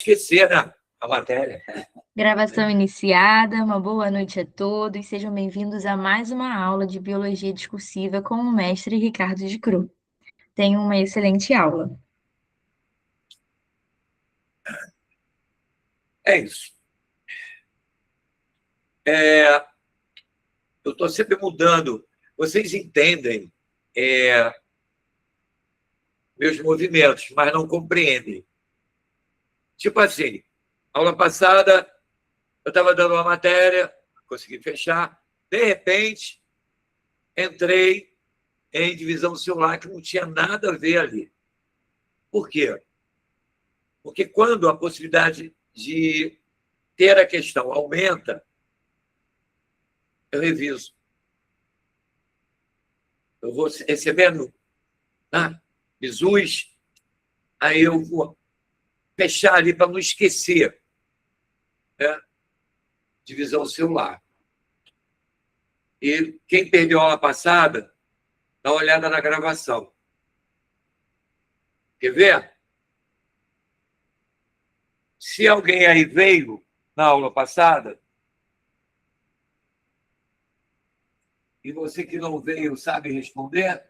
esquecer, né, a matéria. Gravação iniciada, uma boa noite a todos, sejam bem-vindos a mais uma aula de Biologia Discursiva com o mestre Ricardo de Cru. Tenham uma excelente aula. É isso. Eu estou sempre mudando. Vocês entendem meus movimentos, mas não compreendem. Tipo assim, aula passada, eu estava dando uma matéria, consegui fechar, de repente, entrei em divisão celular que não tinha nada a ver ali. Por quê? Porque quando a possibilidade de ter a questão aumenta, eu reviso. Eu vou recebendo bisus, aí eu vou fechar ali para não esquecer, né? Divisão celular. E quem perdeu a aula passada, dá uma olhada na gravação. Quer ver? Se alguém aí veio na aula passada, e você que não veio sabe responder,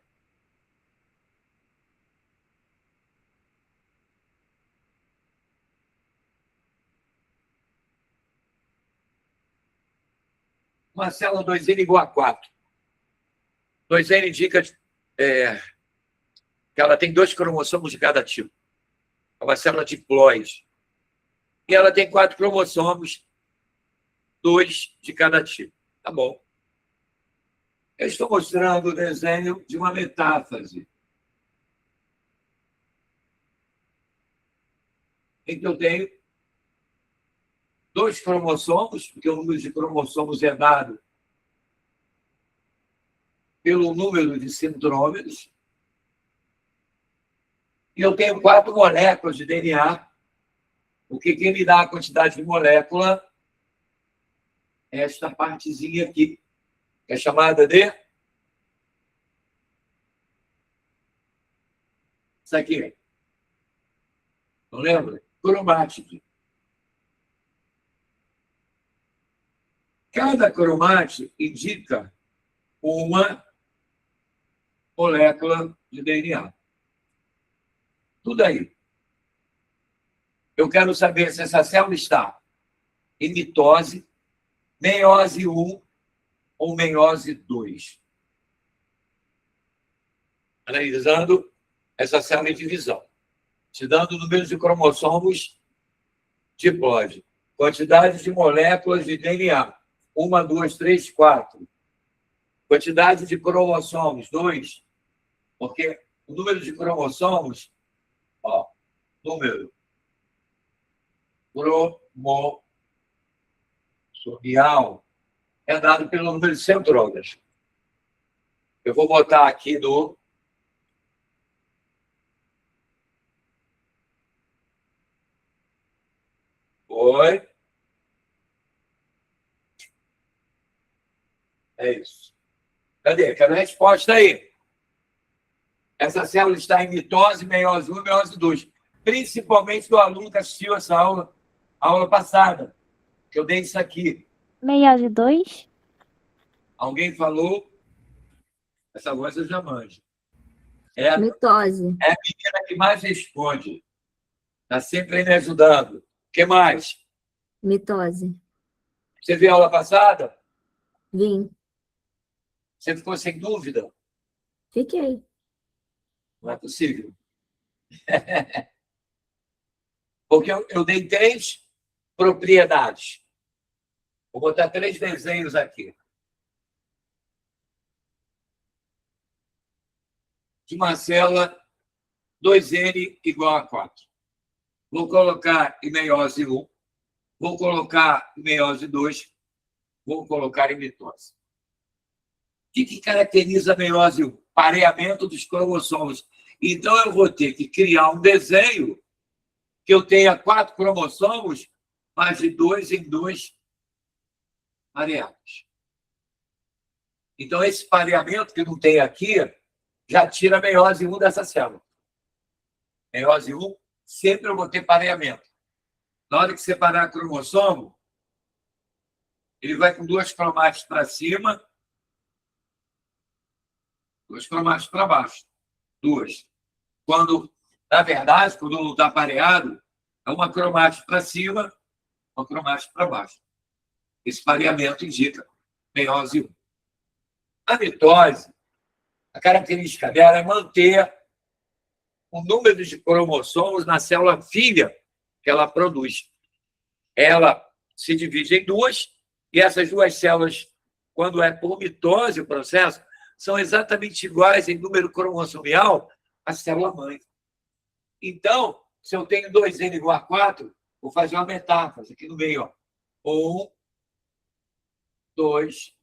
uma célula 2N igual a 4. 2N indica que ela tem 2 cromossomos de cada tipo. É uma célula diploide. E ela tem 4 cromossomos, 2 de cada tipo. Tá bom. Eu estou mostrando o desenho de uma metáfase. Em que eu tenho 2 cromossomos, porque o número de cromossomos é dado pelo número de centrômeros, e eu tenho 4 moléculas de DNA, porque quem me dá a quantidade de molécula é esta partezinha aqui, que é chamada de... Isso aqui. Não lembra? Cromátido. Cada cromátido indica uma molécula de DNA. Tudo aí. Eu quero saber se essa célula está em mitose, meiose 1 ou meiose 2. Analisando essa célula em divisão. Te dando o número de cromossomos diploide. Quantidade de moléculas de DNA. 1, 2, 3, 4. Quantidade de cromossomos, 2. Porque o número de cromossomos, número cromossomial é dado pelo número de centrómeros. Eu vou botar aqui no... Oi. É isso. Cadê? Quero a resposta aí. Essa célula está em mitose, meiose 1 e meiose 2. Principalmente do aluno que assistiu essa aula passada, que eu dei isso aqui. Meiose 2? Alguém falou? Essa voz eu já manjo. É Mitose. É a menina que mais responde. Está sempre aí me ajudando. O que mais? Mitose. Você viu a aula passada? Vim. Você ficou sem dúvida? Fiquei. Não é possível. Porque eu dei 3 propriedades. Vou botar 3 desenhos aqui. De uma célula 2N igual a 4. Vou colocar em meiose 1. Vou colocar em meiose 2. Vou colocar em mitose. O que caracteriza a meiose 1? Pareamento dos cromossomos. Então, eu vou ter que criar um desenho que eu tenha 4 cromossomos, mas de 2 em 2 pareados. Então, esse pareamento que não tem aqui já tira a meiose 1 dessa célula. Meiose 1, sempre eu vou ter pareamento. Na hora que separar cromossomo, ele vai com 2 cromátides para cima, 2 cromátides para baixo. 2. Quando, na verdade, quando não está pareado, é uma cromátide para cima, uma cromátide para baixo. Esse pareamento indica meiose 1. A mitose, a característica dela é manter o número de cromossomos na célula filha que ela produz. Ela se divide em 2, e essas 2 células, quando é por mitose o processo, são exatamente iguais em número cromossomial à célula-mãe. Então, se eu tenho 2N igual a 4, vou fazer uma metáfase aqui no meio. 1, 2,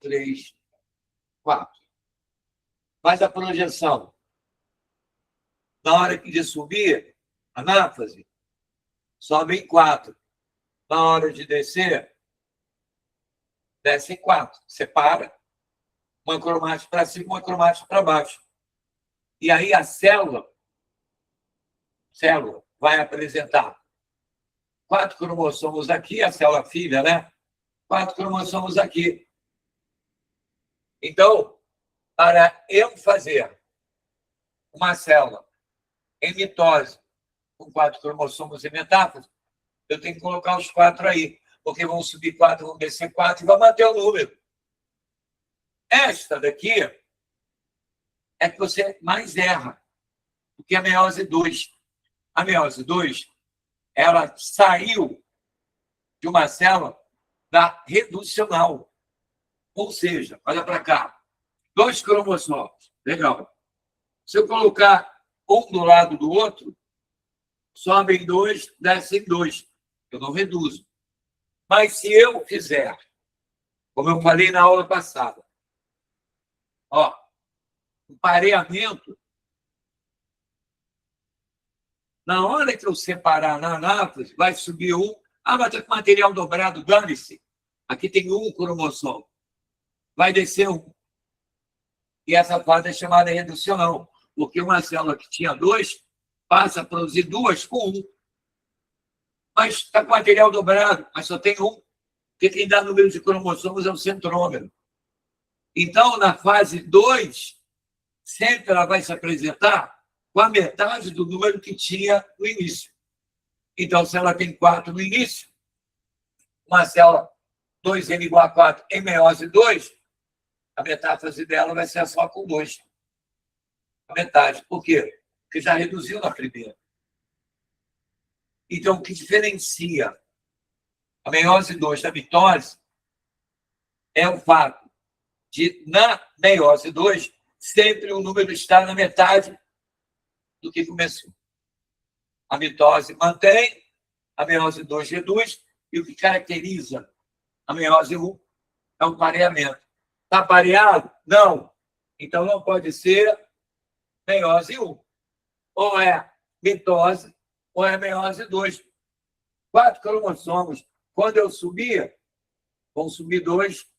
3, 4. Faz a projeção. Na hora de subir, a anáfase, sobe em 4. Na hora de descer, desce em 4. Separa. Uma cromátide para cima, uma cromátide para baixo. E aí a célula vai apresentar 4 cromossomos aqui, a célula filha, né? 4 cromossomos aqui. Então, para eu fazer uma célula em mitose com 4 cromossomos em metáfase, eu tenho que colocar os 4 aí, porque vão subir 4, vão descer 4 e vai manter o número. Esta daqui é que você mais erra, porque é a meiose 2. A meiose 2, ela saiu de uma célula da reducional. Ou seja, olha para cá, 2 cromossomos. Legal. Se eu colocar um do lado do outro, sobem 2, descem 2. Eu não reduzo. Mas se eu fizer, como eu falei na aula passada, o pareamento, na hora que eu separar na anáfase, vai subir 1. Mas está com material dobrado, dane-se. Aqui tem 1 cromossomo. Vai descer 1. E essa fase é chamada reducional, porque uma célula que tinha 2 passa a produzir 2 com 1. Mas está com material dobrado, mas só tem 1. Porque quem dá número de cromossomos é o centrômero. Então, na fase 2, sempre ela vai se apresentar com a metade do número que tinha no início. Então, se ela tem 4 no início, uma célula 2N igual a 4 em meiose 2, a metáfase dela vai ser só com 2. A metade. Por quê? Porque já reduziu na primeira. Então, o que diferencia a meiose 2 da mitose é o fato de, na meiose 2, sempre o número está na metade do que começou. A mitose mantém, a meiose 2 reduz, e o que caracteriza a meiose 1 é o pareamento. Está pareado? Não. Então, não pode ser meiose 1. Ou é mitose, ou é meiose 2. 4 cromossomos. Quando eu subir, vão subir 2,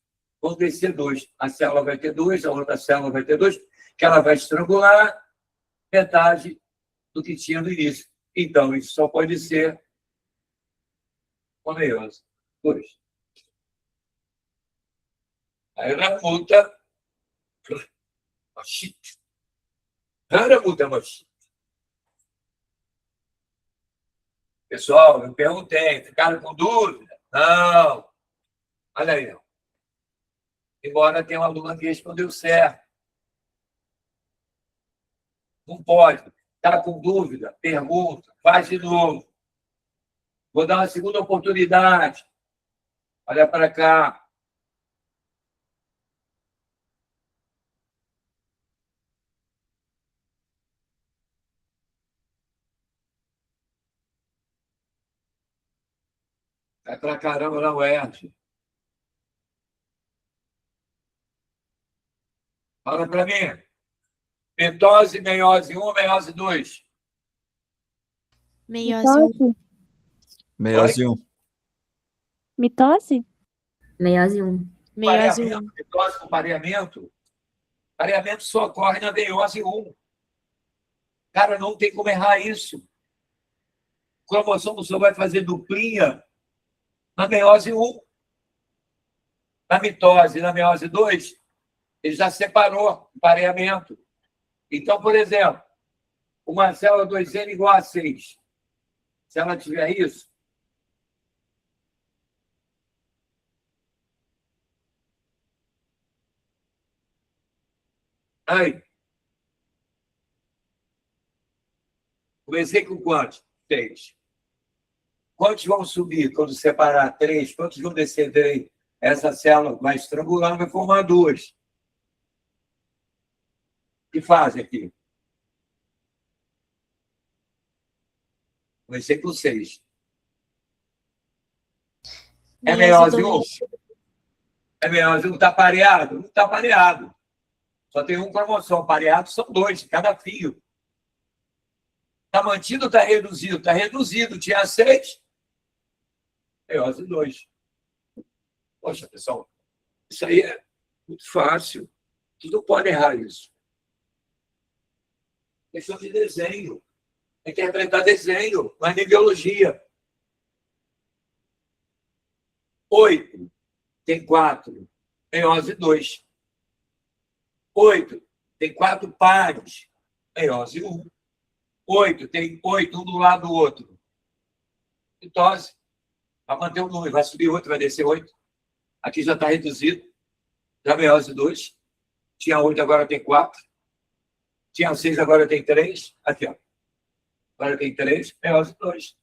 vão descer 2. A célula vai ter 2, a outra célula vai ter 2, que ela vai estrangular metade do que tinha no início. Então, isso só pode ser uma meiose 2. Aí na multa, pessoal, eu perguntei, ficaram com dúvida? Não. Olha aí. Embora tenha uma aluna que respondeu certo. Não pode. Está com dúvida? Pergunta. Faz de novo. Vou dar uma segunda oportunidade. Olha para cá. Vai pra caramba na UERJ. Fala para mim. Mitose, meiose 1, meiose 2. Meiose 1. Meiose 1. Mitose? Meiose 1. Meiose Pareamento, 1. mitose com pareamento. Pareamento só ocorre na meiose 1. Cara, não tem como errar isso. cromossomo só vai fazer duplinha na meiose 1. Na mitose e na meiose 2, ele já separou o pareamento. Então, por exemplo, uma célula 2N igual a 6. Se ela tiver isso, aí, comecei com quantos? 6. Quantos vão subir quando separar 3? Quantos vão descer 3? Essa célula vai estrangulando, vai formar 2. O que fazem aqui? Comecei com 6. É meiose 1? É meiose 1, está pareado? Não está pareado. Só tem um cromossomo. Pareado são 2, cada fio. Está mantido ou está reduzido? Está reduzido. Tinha 6. Meiose 2. Poxa, pessoal, isso aí é muito fácil. Tudo pode errar isso. Questão de desenho. Interpretar desenho, mas nem biologia. 8 tem 4. Meiose 2. 8 tem 4 pares. Meiose 1. 8 tem 8, um do lado do outro. Mitose. Vai manter o número, vai subir 8, vai descer 8. Aqui já está reduzido. Já meiose 2. Tinha 8, agora tem 4. Tinha 6, agora tem 3. Aqui, ó. Agora tem 3, meiose 2.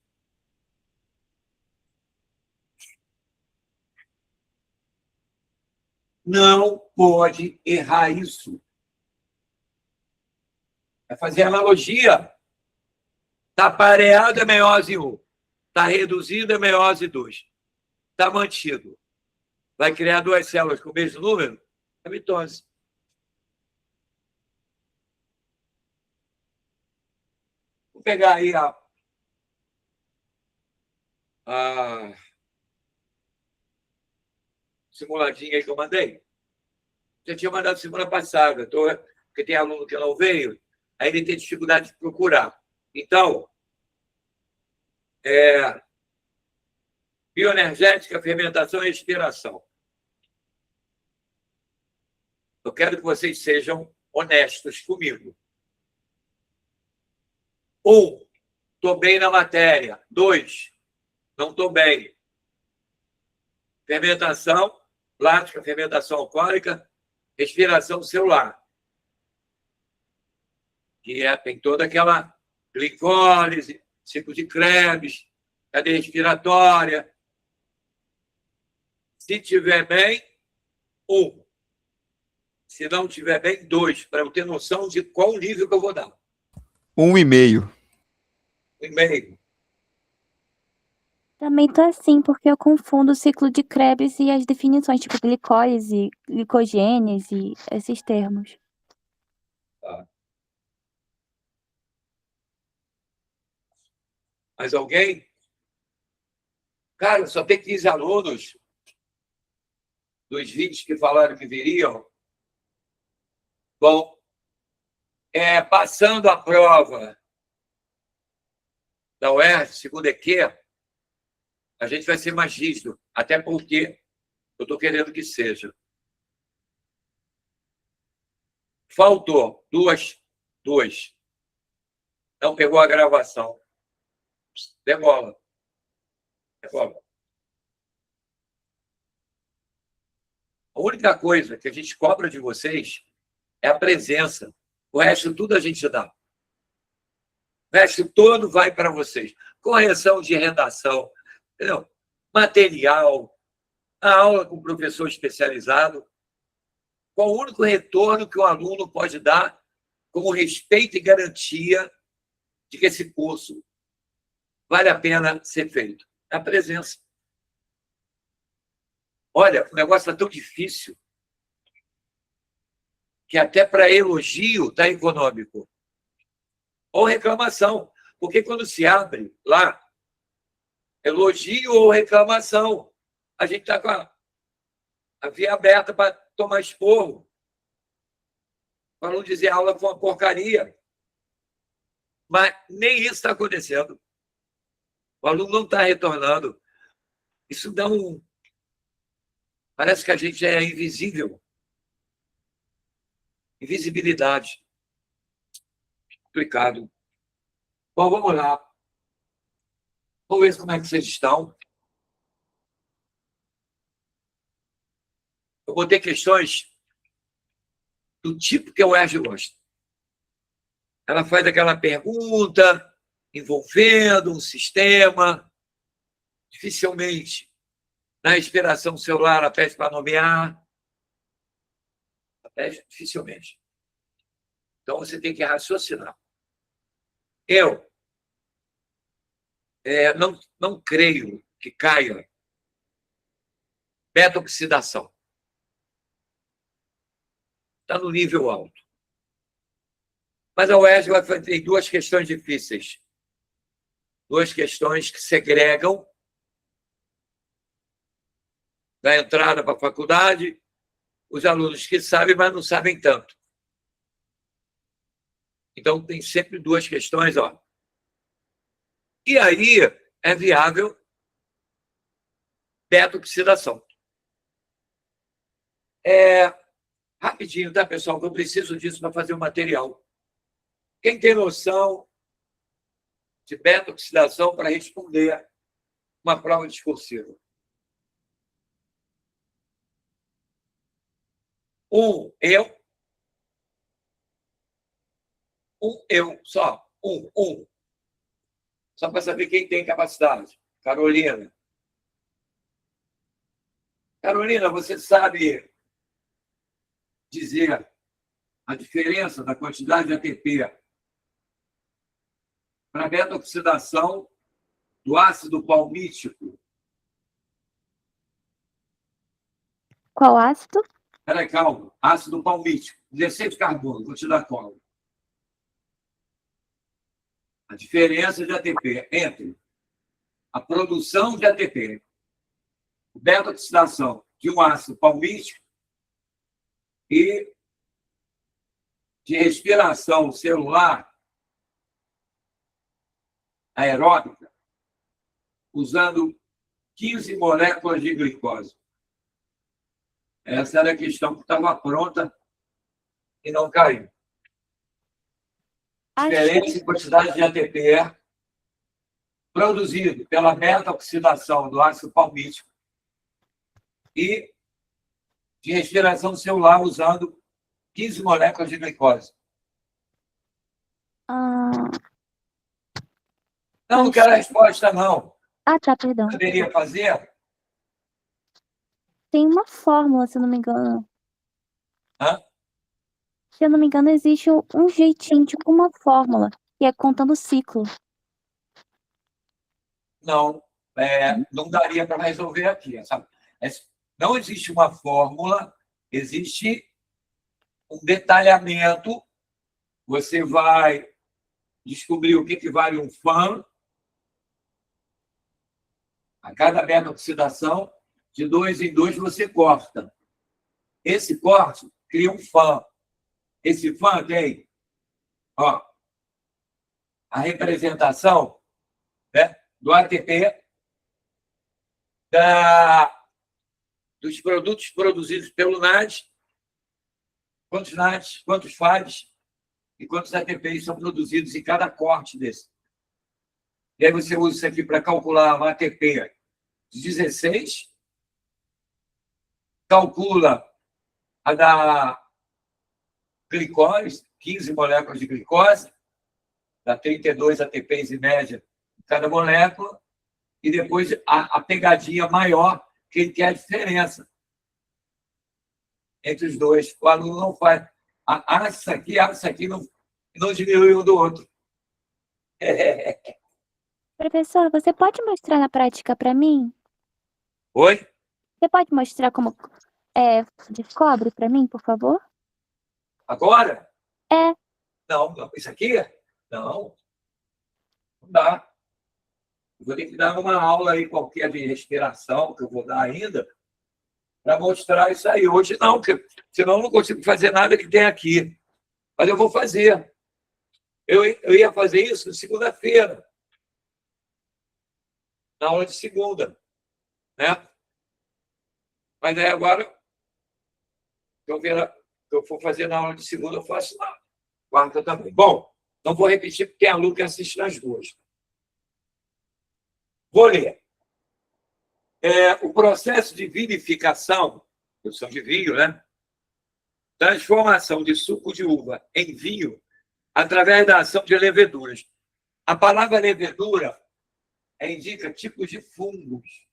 Não pode errar isso. Vai fazer analogia. Está pareado é meiose 1. Está reduzido é meiose 2. Está mantido. Vai criar 2 células com o mesmo número? É mitose. Vou pegar aí a simuladinha aí que eu mandei. Já tinha mandado semana passada, porque tem aluno que não veio, aí ele tem dificuldade de procurar. Então, bioenergética, fermentação e respiração. Eu quero que vocês sejam honestos comigo. 1, estou bem na matéria. 2, não estou bem. Fermentação lática, fermentação alcoólica, respiração celular. Que tem toda aquela glicólise, ciclo de Krebs, cadeia respiratória. Se tiver bem, 1. Se não tiver bem, 2, para eu ter noção de qual nível que eu vou dar. 1,5. 1,5. Também tô assim, porque eu confundo o ciclo de Krebs e as definições, tipo glicólise, glicogênese, esses termos. Tá. Mais alguém? Cara, só tem 15 alunos dos 20 que falaram que viriam. Bom, passando a prova da UERJ, segundo EQ, a gente vai ser mais rígido, até porque eu estou querendo que seja. Faltou 2. Não pegou a gravação. Demola. A única coisa que a gente cobra de vocês é a presença. O resto tudo a gente dá. O resto todo vai para vocês. Correção de redação, entendeu? Material, a aula com o professor especializado. Qual o único retorno que o aluno pode dar como respeito e garantia de que esse curso vale a pena ser feito? É a presença. Olha, o negócio está tão difícil que até para elogio está econômico. Ou reclamação. Porque quando se abre lá, elogio ou reclamação, a gente está com a via aberta para tomar esporro, para não dizer a aula foi uma porcaria. Mas nem isso está acontecendo. O aluno não está retornando. Isso dá um... Parece que a gente é invisível. Invisibilidade. Complicado. Bom, vamos lá. Vamos ver como é que vocês estão. Eu botei questões do tipo que a UERJ gosta. Ela faz aquela pergunta envolvendo um sistema. Dificilmente, na respiração celular, ela pede para nomear. Ela pede dificilmente. Então, você tem que raciocinar. Eu não creio que caia beta-oxidação. Está no nível alto. Mas a UERJ vai fazer duas questões difíceis. Duas questões que segregam da entrada para a faculdade os alunos que sabem, mas não sabem tanto. Então, tem sempre duas questões. E aí é viável beta-oxidação. Rapidinho, tá, pessoal? Que eu preciso disso para fazer o material. Quem tem noção de beta-oxidação para responder uma prova discursiva? Eu, só. Só para saber quem tem capacidade. Carolina. Carolina, você sabe dizer a diferença da quantidade de ATP para a beta-oxidação do ácido palmítico? Qual ácido? Peraí, calma. Ácido palmítico. 16 carbono. Vou te dar cola. A diferença de ATP entre a produção de ATP, beta-oxidação de um ácido palmítico e de respiração celular aeróbica, usando 15 moléculas de glicose. Essa era a questão que estava pronta e não caiu. Diferença em quantidade de ATP produzido pela beta-oxidação do ácido palmítico e de respiração celular usando 15 moléculas de glicose. Não quero a resposta, não. Tá, perdão. Poderia fazer? Tem uma fórmula, se eu não me engano. Hã? Se eu não me engano, existe um jeitinho, tipo uma fórmula, que é contando o ciclo. Não, não daria para resolver aqui. Sabe? Não existe uma fórmula, existe um detalhamento. Você vai descobrir o que vale um FAN. A cada beta-oxidação, de 2 em 2, você corta. Esse corte cria um FAN. Esse FAN tem a representação, né, do ATP, dos produtos produzidos pelo NAD, quantos NADs, quantos FADs e quantos ATPs são produzidos em cada corte desse. E aí você usa isso aqui para calcular o ATP de 16, calcula a da glicose, 15 moléculas de glicose, dá 32 ATPs em média em cada molécula, e depois a pegadinha maior, que ele quer a diferença entre os dois. O aluno não faz. Isso aqui não diminui um do outro. Professor, você pode mostrar na prática para mim? Oi? Você pode mostrar como descobre para mim, por favor? Agora? É. Não, isso aqui? Não dá. Eu vou ter que dar uma aula aí qualquer de respiração, que eu vou dar ainda, para mostrar isso aí. Hoje não, porque senão eu não consigo fazer nada que tem aqui. Mas eu vou fazer. Eu ia fazer isso segunda-feira. na aula de segunda, né? Mas aí agora, que eu for fazer na aula de segunda, eu faço na quarta também. Bom, não vou repetir, porque tem aluno que assiste nas duas. Vou ler. O processo de vinificação, produção de vinho, né? Transformação de suco de uva em vinho através da ação de leveduras. A palavra levedura indica tipos de fungos.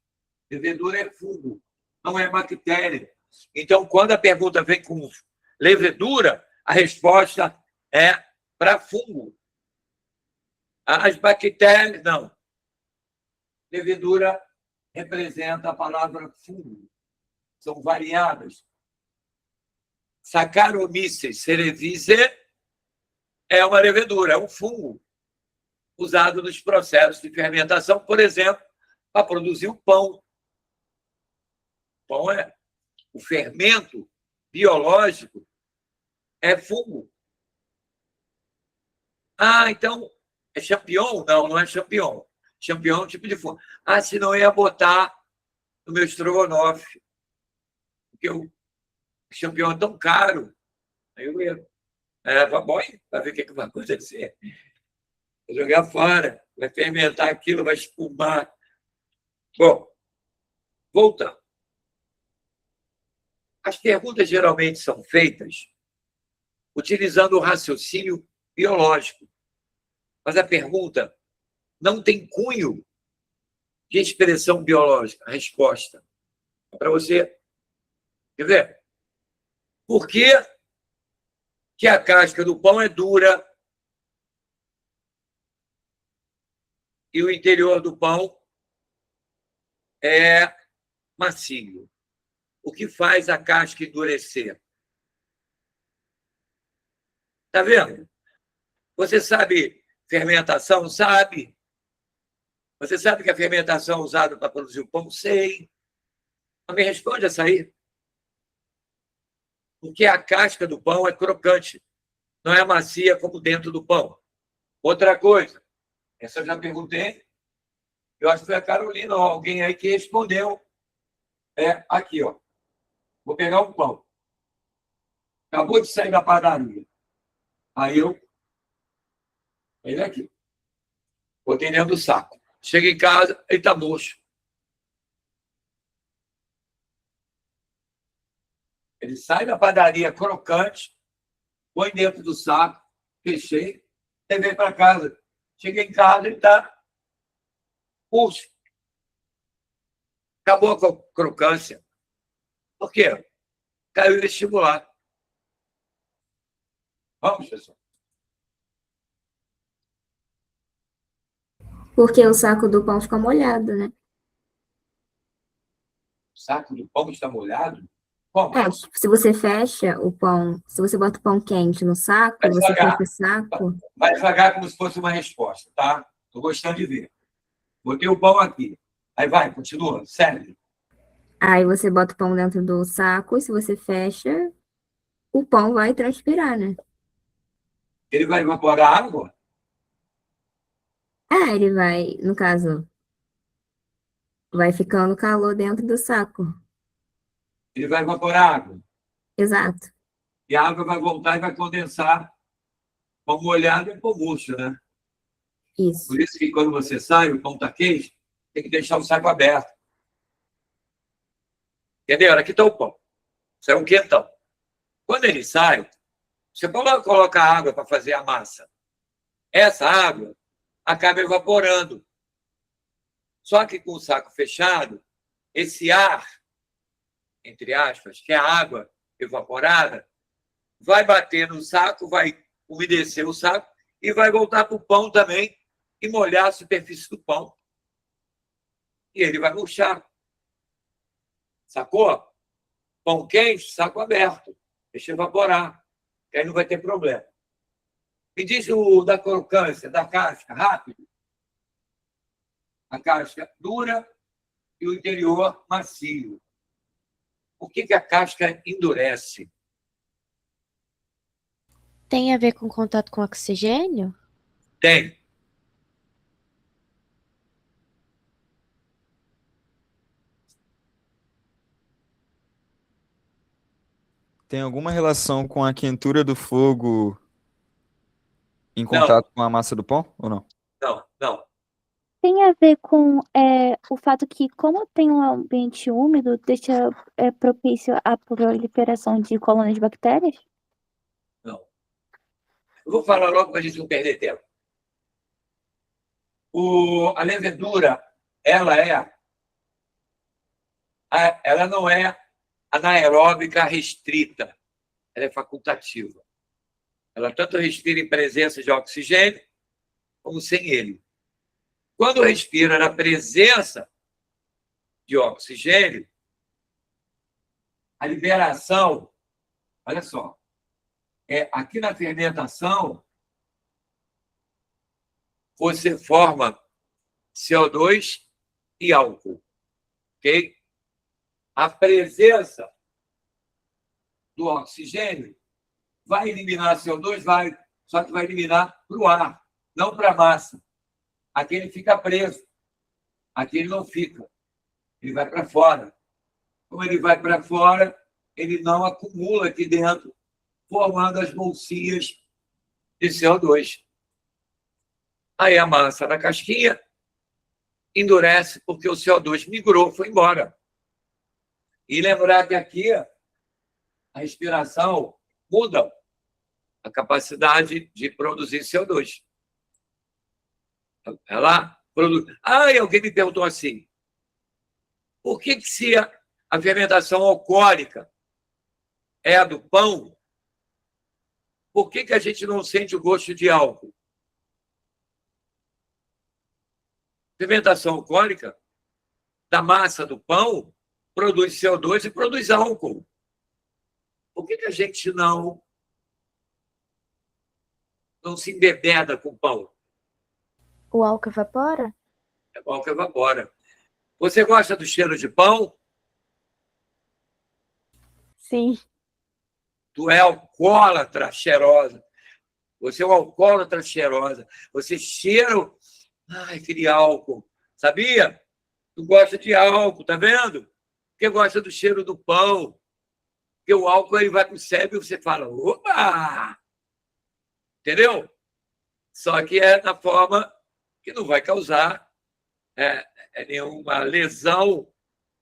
Levedura é fungo, não é bactéria. Então, quando a pergunta vem com levedura, a resposta é para fungo. As bactérias, não. Levedura representa a palavra fungo. São variadas. Saccharomyces cerevisiae é uma levedura, é um fungo usado nos processos de fermentação, por exemplo, para produzir o pão. Pão é o fermento biológico, é fungo. Ah, então é champignon? Não, não é champignon. Champignon é um tipo de fungo. Ah, senão eu ia botar no meu estrogonofe, porque o champignon é tão caro. Aí eu ia. Vai ver o que vai acontecer. Vai jogar fora, vai fermentar aquilo, vai espumar. Bom, voltando. As perguntas geralmente são feitas utilizando o raciocínio biológico. Mas a pergunta não tem cunho de expressão biológica. A resposta é para você. Quer ver? Por que a casca do pão é dura e o interior do pão é macio? O que faz a casca endurecer? Está vendo? Você sabe fermentação? Sabe. Você sabe que a fermentação é usada para produzir o pão? Sei. Mas me responde essa aí. Porque a casca do pão é crocante, não é macia como dentro do pão. Outra coisa, essa eu já perguntei, eu acho que foi a Carolina ou alguém aí que respondeu. Aqui, ó. Vou pegar um pão. Acabou de sair da padaria. Aí ele aqui. Botei dentro do saco. Chega em casa, ele está murcho. Ele sai da padaria crocante, põe dentro do saco, fechei, levei para casa. Cheguei em casa, ele está murcho. Acabou a crocância. Por quê? Caiu o vestibular. Vamos, pessoal. Porque o saco do pão fica molhado, né? O saco do pão está molhado? Como? Se você fecha o pão, se você bota o pão quente no saco, Vai você devagar. fecha o saco. Vai devagar como se fosse uma resposta, tá? Estou gostando de ver. Botei o pão aqui. Aí vai, continua, segue. Aí você bota o pão dentro do saco e se você fecha, o pão vai transpirar, né? Ele vai evaporar água? Ele vai, no caso, vai ficando calor dentro do saco. Ele vai evaporar água. Exato. E a água vai voltar e vai condensar. Pão molhado é pão murcho, né? Isso. Por isso que quando você sai, o pão está quente, tem que deixar o saco aberto. Entendeu? Aqui está o pão. Isso é um quentão. Quando ele sai, você coloca água para fazer a massa. Essa água acaba evaporando. Só que com o saco fechado, esse ar, entre aspas, que é a água evaporada, vai bater no saco, vai umedecer o saco e vai voltar para o pão também e molhar a superfície do pão. E ele vai murchar. Sacou? Pão quente, saco aberto. Deixa evaporar, que aí não vai ter problema. Me diz o da crocância, da casca, rápido. A casca dura e o interior macio. Por que a casca endurece? Tem a ver com contato com oxigênio? Tem. tem alguma relação com a quentura do fogo em Não, contato com a massa do pão ou não? não. Tem a ver com o fato que, como tem um ambiente úmido, deixa propício à proliferação de colônias de bactérias? Não. Eu vou falar logo para a gente não perder tempo. A levedura, ela não é anaeróbica restrita, ela é facultativa. Ela tanto respira em presença de oxigênio, como sem ele. Quando respira na presença de oxigênio, a liberação, olha só, aqui na fermentação, você forma CO2 e álcool, ok? A presença do oxigênio vai eliminar CO2, só que vai eliminar para o ar, não para a massa. Aqui ele fica preso, aqui ele não fica, ele vai para fora. Como ele vai para fora, ele não acumula aqui dentro, formando as bolsinhas de CO2. Aí a massa da casquinha endurece porque o CO2 migrou, foi embora. E lembrar que aqui a respiração muda a capacidade de produzir CO2. Ela produz. E alguém me perguntou assim: por que se a fermentação alcoólica é a do pão, por que a gente não sente o gosto de álcool? Fermentação alcoólica da massa do pão produz CO2 e produz álcool. Por que a gente não se embebeda com pão? O álcool evapora? É bom que evapora. Você gosta do cheiro de pão? Sim. Tu é alcoólatra cheirosa. Você é um alcoólatra cheirosa. Você cheira... aquele álcool. Sabia? Tu gosta de álcool, tá vendo? Porque gosta do cheiro do pão. Porque o álcool ele vai para o cérebro e você fala, opa! Entendeu? Só que é na forma que não vai causar nenhuma lesão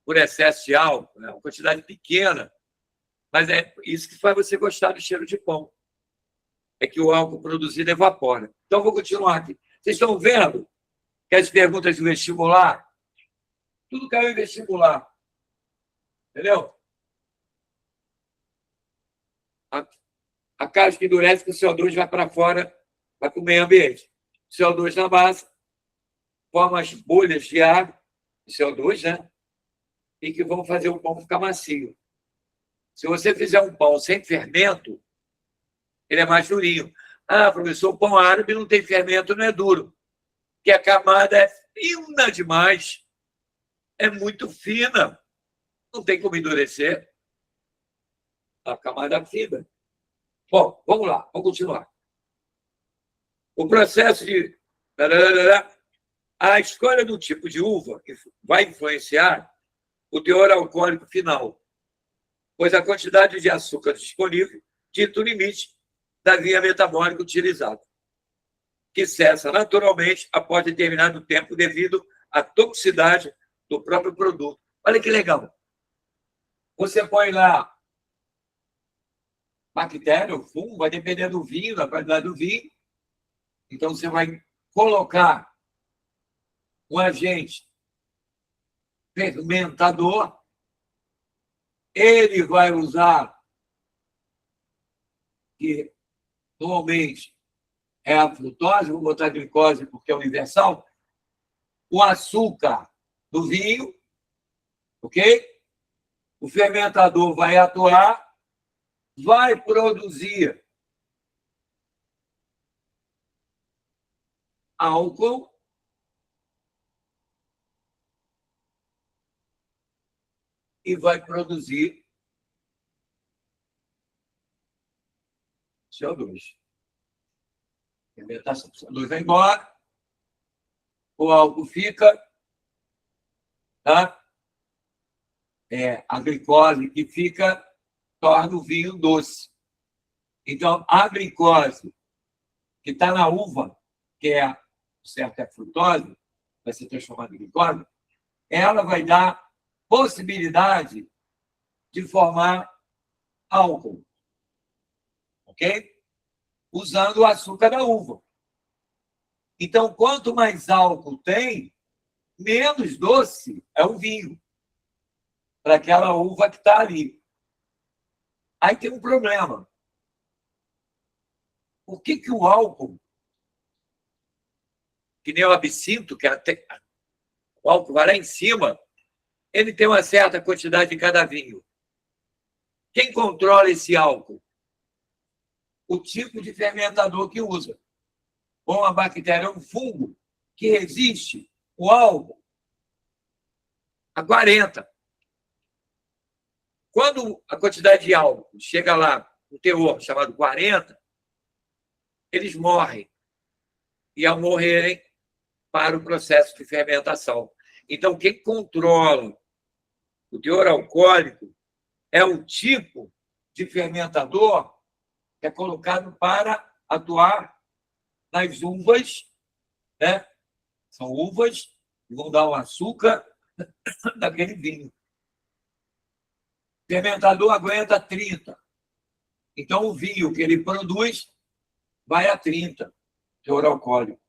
por excesso de álcool. É uma quantidade pequena. Mas é isso que faz você gostar do cheiro de pão. É que o álcool produzido evapora. Então, vou continuar aqui. Vocês estão vendo que as perguntas do vestibular, tudo caiu em vestibular. Entendeu? A casca endurece que o CO2 vai para fora, vai para o meio ambiente. CO2 na massa, forma as bolhas de água, CO2, né? E que vão fazer o pão ficar macio. Se você fizer um pão sem fermento, ele é mais durinho. Professor, o pão árabe não tem fermento, não é duro. Porque a camada é fina demais. É muito fina. Não tem como endurecer. A camada é fina. Bom, vamos lá, vamos continuar. O processo de... A escolha do tipo de uva vai influenciar o teor alcoólico final, pois a quantidade de açúcar disponível dita o limite da via metabólica utilizada, que cessa naturalmente após determinado tempo devido à toxicidade do próprio produto. Olha que legal. Você põe lá bactéria ou fungo, vai depender do vinho, da qualidade do vinho. Então, você vai colocar um agente fermentador, ele vai usar, que normalmente é a frutose, vou botar glicose porque é universal, o açúcar do vinho, ok? O fermentador vai atuar, vai produzir álcool e vai produzir CO2. Fermentação, CO2 vai embora, o álcool fica, tá? A glicose que fica torna o vinho doce. Então, a glicose que está na uva, que é a frutose, vai ser transformada em glicose, ela vai dar possibilidade de formar álcool, ok? Usando o açúcar da uva. Então, quanto mais álcool tem, menos doce é o vinho para aquela uva que está ali. Aí tem um problema. Por que o álcool, que nem o absinto, que até o álcool vai lá em cima, ele tem uma certa quantidade em cada vinho? Quem controla esse álcool? O tipo de fermentador que usa. Ou uma bactéria, um fungo, que resiste o álcool a 40. Quando a quantidade de álcool chega lá, um teor chamado 40, eles morrem. E ao morrerem, para o processo de fermentação. Então, quem controla o teor alcoólico é o tipo de fermentador que é colocado para atuar nas uvas, né? São uvas que vão dar o açúcar daquele vinho. O fermentador aguenta 30. Então, o vinho que ele produz vai a 30, teor alcoólico.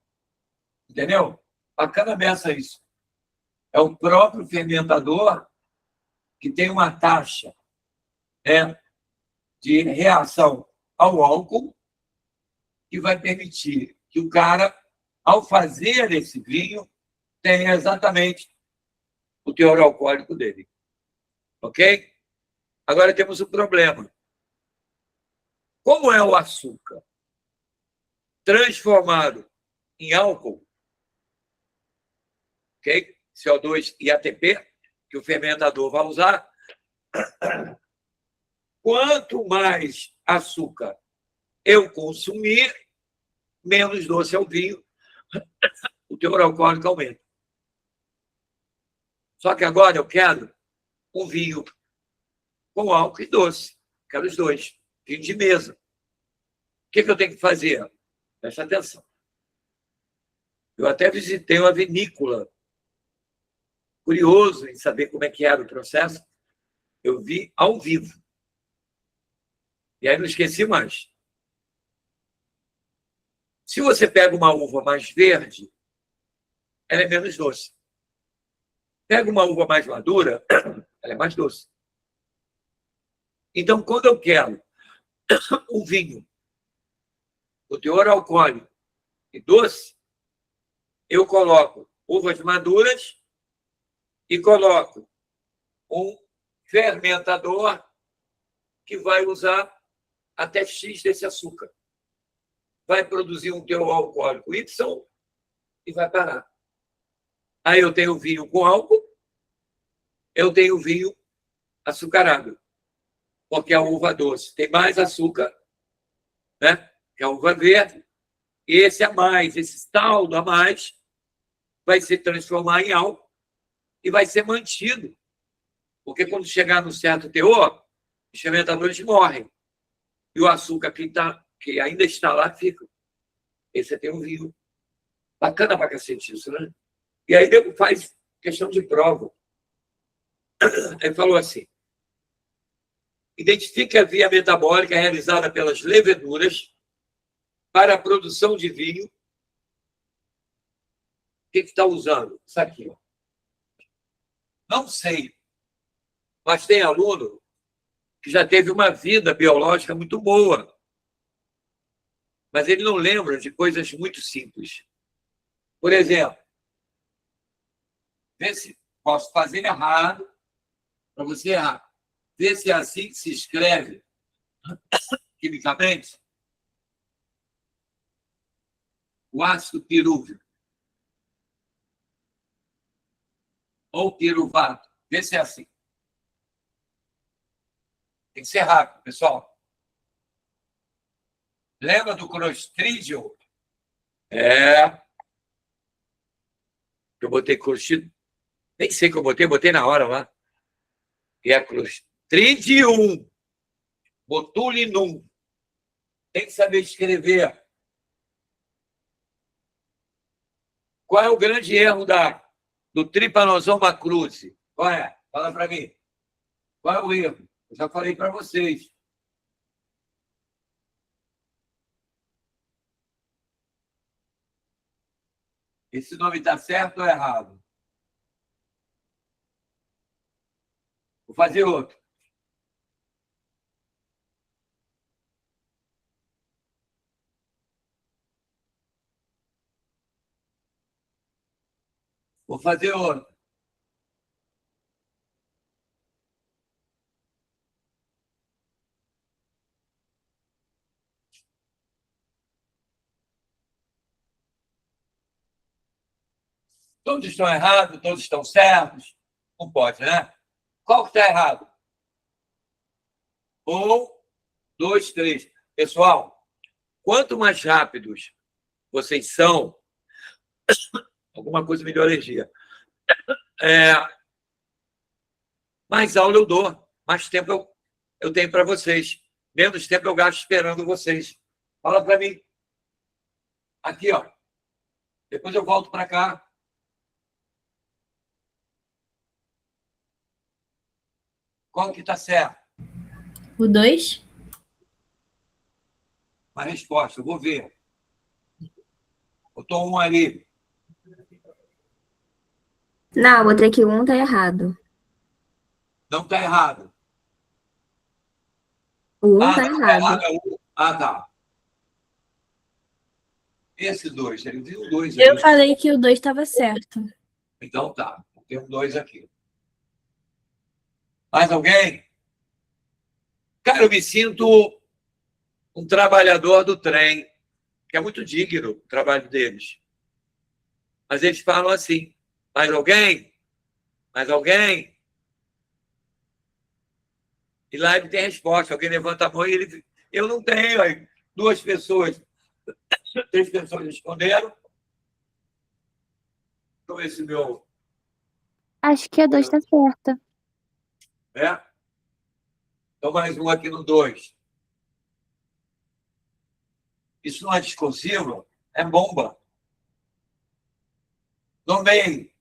Entendeu? Bacana beça isso. É o próprio fermentador que tem uma taxa, né, de reação ao álcool que vai permitir que o cara, ao fazer esse vinho, tenha exatamente o teor alcoólico dele. Ok? Agora temos um problema. Como é o açúcar transformado em álcool, ok? CO2 e ATP, que o fermentador vai usar, quanto mais açúcar eu consumir, menos doce é o vinho, o teor alcoólico aumenta. Só que agora eu quero um vinho com álcool e doce. Quero os dois. Vinho de mesa. O que eu tenho que fazer? Presta atenção. Eu até visitei uma vinícola. Curioso em saber como é que era o processo. Eu vi ao vivo. E aí não esqueci mais. Se você pega uma uva mais verde, ela é menos doce. Pega uma uva mais madura, ela é mais doce. Então, quando eu quero um vinho, o teor alcoólico e doce, eu coloco uvas maduras e coloco um fermentador que vai usar até X desse açúcar. Vai produzir um teor alcoólico Y e vai parar. Aí eu tenho vinho com álcool, eu tenho vinho açucarado, porque a uva doce tem mais açúcar, né, que a uva verde, e esse a mais, esse saldo a mais, vai se transformar em álcool e vai ser mantido. Porque quando chegar no certo teor, os fermentadores morrem. E o açúcar que ainda está lá fica. Esse tem um vinho. Bacana pra cacete isso, né? E aí ele faz questão de prova. Ele falou assim: identifique a via metabólica realizada pelas leveduras para a produção de vinho. O que está usando? Isso aqui, ó. Não sei, mas tem aluno que já teve uma vida biológica muito boa, mas ele não lembra de coisas muito simples. Por exemplo, vê se posso fazer errado para você errar. Vê se é assim que se escreve quimicamente o ácido pirúvico ou piruvato. Vê se é assim. Tem que ser rápido, pessoal. Lembra do Clostridium? Eu botei Clostridium. Nem sei que eu botei na hora lá. E é Clostridium. botulinum. Tem que saber escrever. Qual é o grande erro do Trypanosoma cruzi? Qual é? Fala para mim. Qual é o erro? Eu já falei para vocês. Esse nome está certo ou errado? Vou fazer outro. Vou fazer outro. Todos estão errados, todos estão certos. Não pode, né? Qual que está errado? 1, 2, 3. Pessoal, quanto mais rápidos vocês são, alguma coisa me deu alergia. Mais aula eu dou, mais tempo eu tenho para vocês. Menos tempo eu gasto esperando vocês. Fala para mim. Aqui, ó. Depois eu volto para cá. Qual que está certo? O 2? Uma resposta, eu vou ver. Botou um ali. Não, botei que um tá errado. Não está errado. O um Ah, tá não, errado. é um. Ah, tá. Esse 2, ele viu 2 Eu ali. falei que o 2 estava certo. Então tá, tem um 2 aqui. Mais alguém? Cara, eu me sinto um trabalhador do trem, que é muito digno o trabalho deles. Mas eles falam assim, mais alguém? Mais alguém? E lá ele tem resposta, alguém levanta a mão e ele... Eu não tenho, aí 2 pessoas, 3 pessoas responderam. Deixa eu ver se meu... Acho que a 2 tá certa. É? Então mais um aqui no 2. Isso não é discursivo, é bomba. No meio.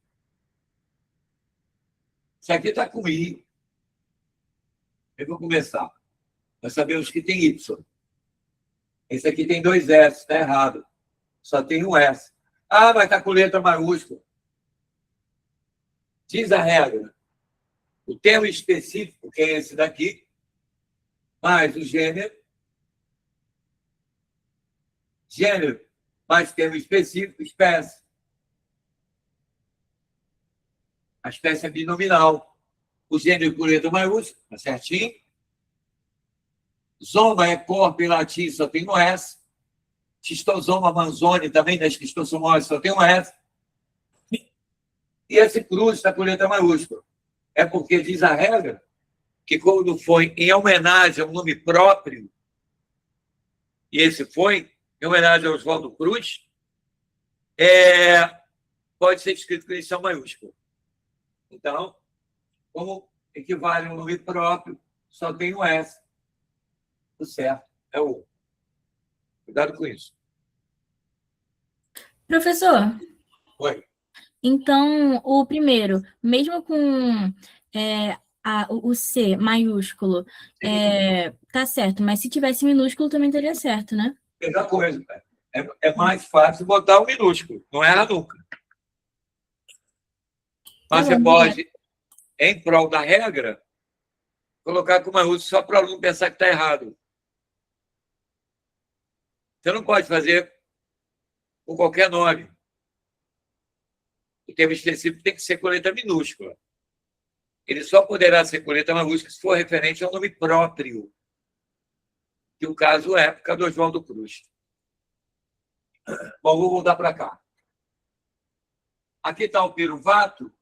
Isso aqui está com I. Eu vou começar. Nós sabemos que tem Y. Esse aqui tem 2 S, está errado. Só tem um S. Ah, mas está com letra maiúscula. Diz a regra. O termo específico, que é esse daqui, mais o gênero. Gênero mais termo específico, espécie. A espécie é binominal. O gênero com letra maiúscula, tá certinho? Zoma é corpo em latim, só tem um S. Schistosoma manzoni também, da esquistossomose, só tem um S. E esse cruz está com letra maiúscula. É porque diz a regra que quando foi em homenagem a um nome próprio, e esse foi em homenagem ao Oswaldo Cruz, pode ser escrito com inicial maiúscula. Então, como equivale a um nome próprio, só tem um S. O certo é o U. Cuidado com isso. Professor, Oi. então o primeiro, mesmo com o C maiúsculo, tá certo, mas se tivesse minúsculo também teria certo, né? Mesma coisa. É mais fácil botar o minúsculo. Não erra nunca. Mas você pode, em prol da regra, colocar com maiúsculo só para o aluno pensar que está errado. Você não pode fazer com qualquer nome. O termo específico tem que ser com letra minúscula. Ele só poderá ser com letra maiúscula se for referente ao nome próprio, que o caso é por causa do Oswaldo Cruz. Bom, vou voltar para cá. Aqui está o piruvato,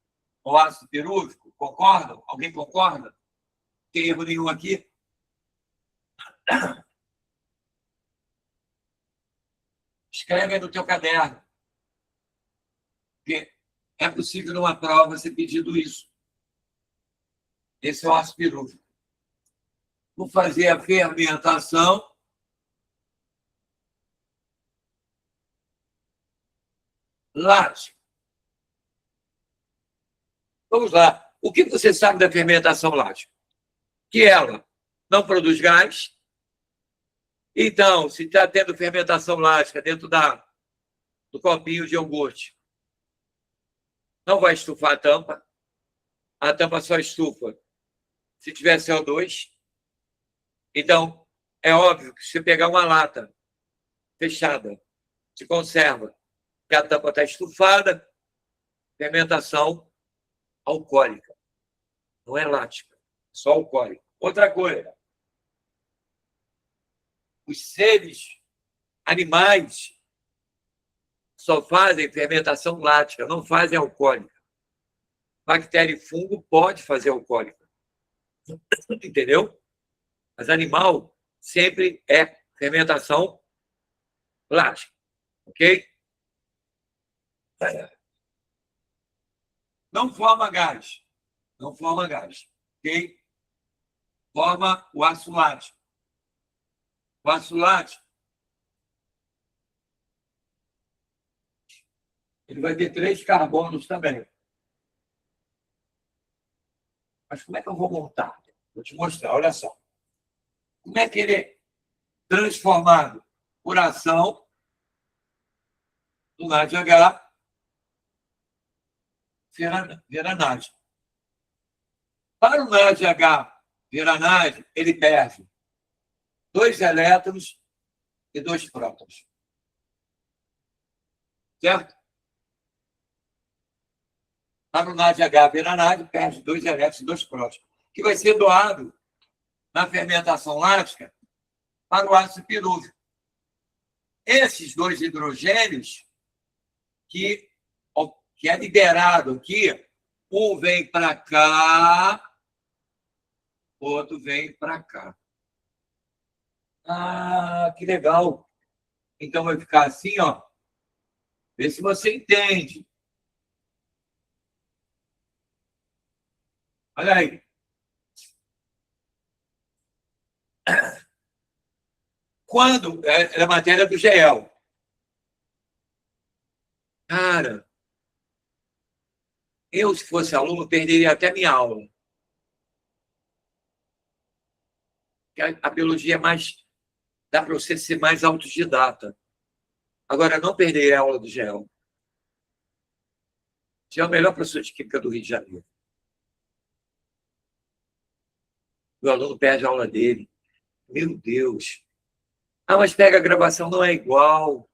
o ácido pirúvico. Concordam? Alguém concorda? Não tem erro nenhum aqui? Escreve aí no teu caderno. Porque é possível, numa prova, ser pedido isso. Esse é o ácido pirúvico. vou fazer a fermentação lática. Vamos lá. O que você sabe da fermentação lática? Que ela não produz gás. Então, se está tendo fermentação lática dentro do copinho de iogurte, não vai estufar a tampa só estufa se tiver CO2. Então, é óbvio que se você pegar uma lata fechada de conserva, que a tampa está estufada, fermentação alcoólica, não é lática, só alcoólica. Outra coisa, os seres animais só fazem fermentação lática, não fazem alcoólica. Bactéria e fungo pode fazer alcoólica. Entendeu? Mas animal sempre é fermentação lática. Ok? Não forma gás. Não forma gás. Ok? Forma o ácido lático. O ácido lático, ele vai ter 3 carbonos também. Mas como é que eu vou montar? Vou te mostrar, olha só. Como é que ele é transformado por ação do NADH veranase. Para o NADH veranase, ele perde 2 elétrons e 2 prótons. Certo? Para o NADH veranase, perde 2 elétrons e 2 prótons, que vai ser doado na fermentação lática para o ácido pirúvico. Esses 2 hidrogênios que é liberado aqui, um vem para cá, o outro vem para cá. Ah, que legal. Então vai ficar assim, ó. Vê se você entende. Olha aí. Quando é a matéria do GEL. Cara, eu, se fosse aluno, perderia até minha aula. Porque a biologia é mais... Dá para você ser mais autodidata. Agora, não perderia a aula do GEL. GEL é o melhor professor de química do Rio de Janeiro. O aluno perde a aula dele. Meu Deus. Ah, mas pega a gravação, não é igual.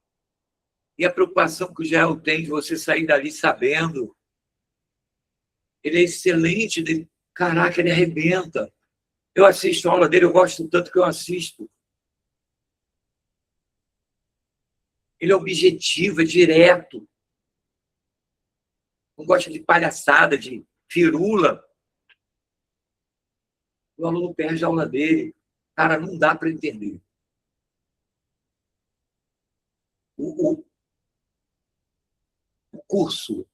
E a preocupação que o GEL tem de você sair dali sabendo. Ele é excelente. Caraca, ele arrebenta. Eu assisto a aula dele, eu gosto tanto que eu assisto. Ele é objetivo, é direto. Não gosta de palhaçada, de firula. O aluno perde a aula dele. Cara, não dá para entender. O curso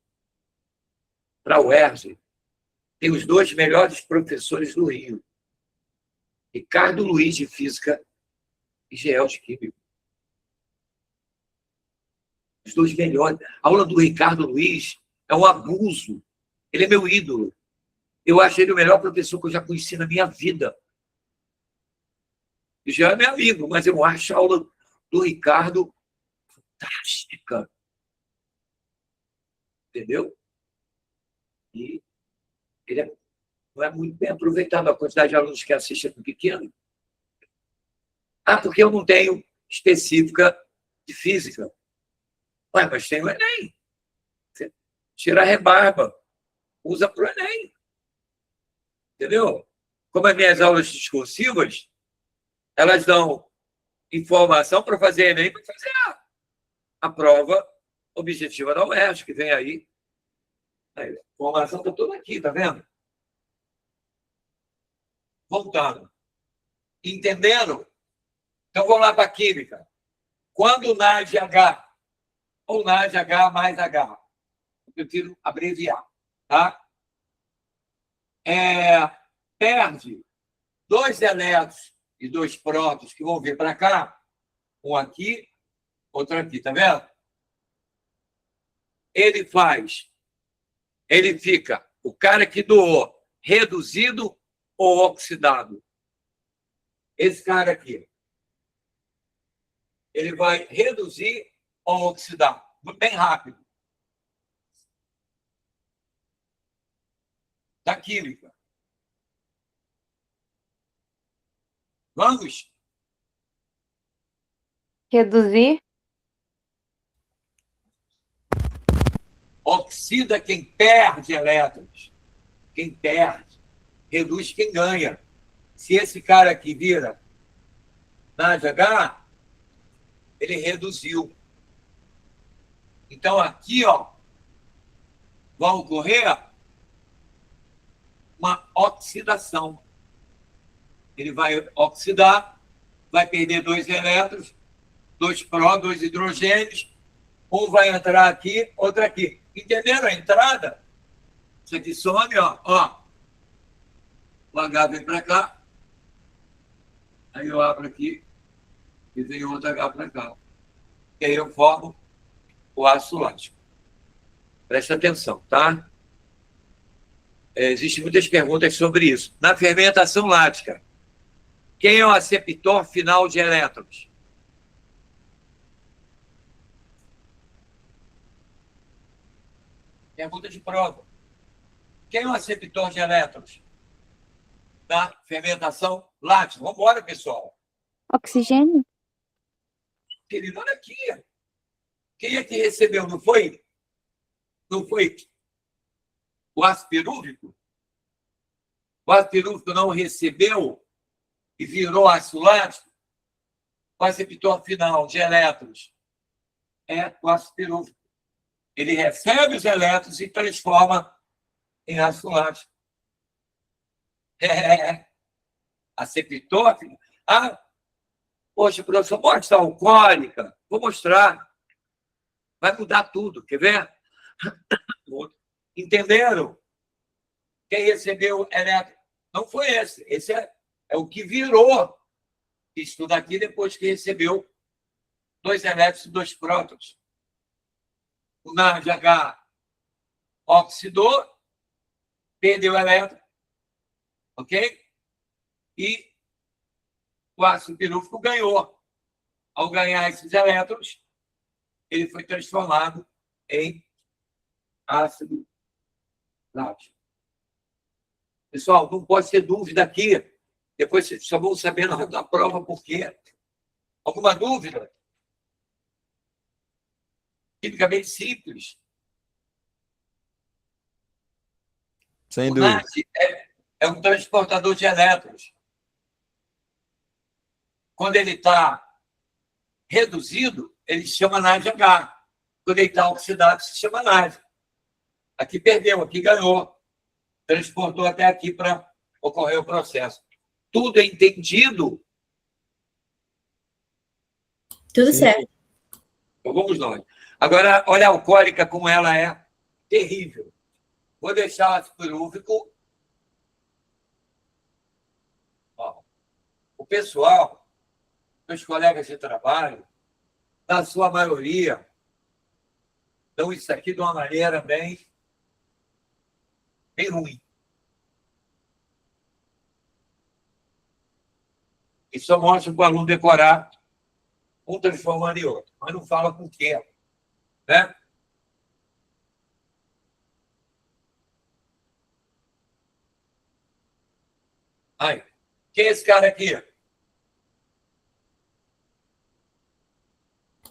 para o UERJ tem os 2 melhores professores do Rio. Ricardo Luiz, de Física, e Geel, de Química. Os 2 melhores. A aula do Ricardo Luiz é um abuso. Ele é meu ídolo. Eu acho ele o melhor professor que eu já conheci na minha vida. O Geel é meu amigo, mas eu acho a aula do Ricardo fantástica. Entendeu? E ele não é muito bem aproveitado. A quantidade de alunos que assistem é pequena. Ah, porque eu não tenho específica de física. Ué, mas tem o Enem. Você tira a rebarba. Usa para o Enem. Entendeu? Como as minhas aulas discursivas, elas dão informação para fazer Enem, para fazer a prova objetiva da UERJ, que vem aí. A informação está toda aqui, tá vendo? Voltando. Entenderam? Então, vamos lá para a química. Quando o NADH ou NADH mais H, eu prefiro abreviar, tá? Perde 2 elétrons e 2 prótons que vão vir para cá, um aqui, outro aqui, tá vendo? Ele fica, o cara que doou, reduzido ou oxidado. Esse cara aqui, ele vai reduzir ou oxidar, bem rápido. Da química. Vamos? Reduzir. Oxida quem perde elétrons. Quem perde. Reduz quem ganha. Se esse cara aqui vira NADH, ele reduziu. Então, aqui, ó, vai ocorrer uma oxidação. Ele vai oxidar, vai perder 2 elétrons, 2 pró, 2 hidrogênios, um vai entrar aqui, outro aqui. Entenderam a entrada? Isso aqui some, ó. O H vem para cá, aí eu abro aqui e vem outro H para cá. E aí eu formo o ácido lático. Presta atenção, tá? Existem muitas perguntas sobre isso. Na fermentação lática, quem é o aceptor final de elétrons? Pergunta de prova. Quem é o aceptor de elétrons? Na fermentação lática. Vamos embora, pessoal. Oxigênio? Querido, olha aqui. Quem é que recebeu? Não foi o ácido pirúvico? O ácido pirúvico não recebeu e virou ácido lático? O aceptor final de elétrons é o ácido pirúvico. Ele recebe os elétrons e transforma em ácido lático. Aceptor. Poxa, professor, mostra a alcoólica. Vou mostrar. Vai mudar tudo, quer ver? Entenderam? Quem recebeu elétron não foi esse. Esse é o que virou isso daqui depois que recebeu 2 elétrons e 2 prótons. O NADH oxidou, perdeu o elétron, ok? E o ácido pirúvico ganhou. Ao ganhar esses elétrons, ele foi transformado em ácido lático. Pessoal, não pode ter dúvida aqui. Depois vocês só vão saber na hora da prova por quê. Alguma dúvida? Quimicamente simples. Sem O dúvida. NAD é um transportador de elétrons. Quando ele está reduzido, ele se chama NADH. Quando ele está oxidado, se chama NAD. Aqui perdeu, aqui ganhou. Transportou até aqui para ocorrer o processo. Tudo é entendido? Tudo Sim. certo. Então vamos nós. Agora, olha a alcoólica como ela é terrível. Vou deixar o ácido pirúvico. Ó, o pessoal, meus colegas de trabalho, na sua maioria, dão isso aqui de uma maneira bem ruim. E só mostra para o aluno decorar um transformando em outro, mas não fala com o quê, né? Aí, quem é esse cara aqui?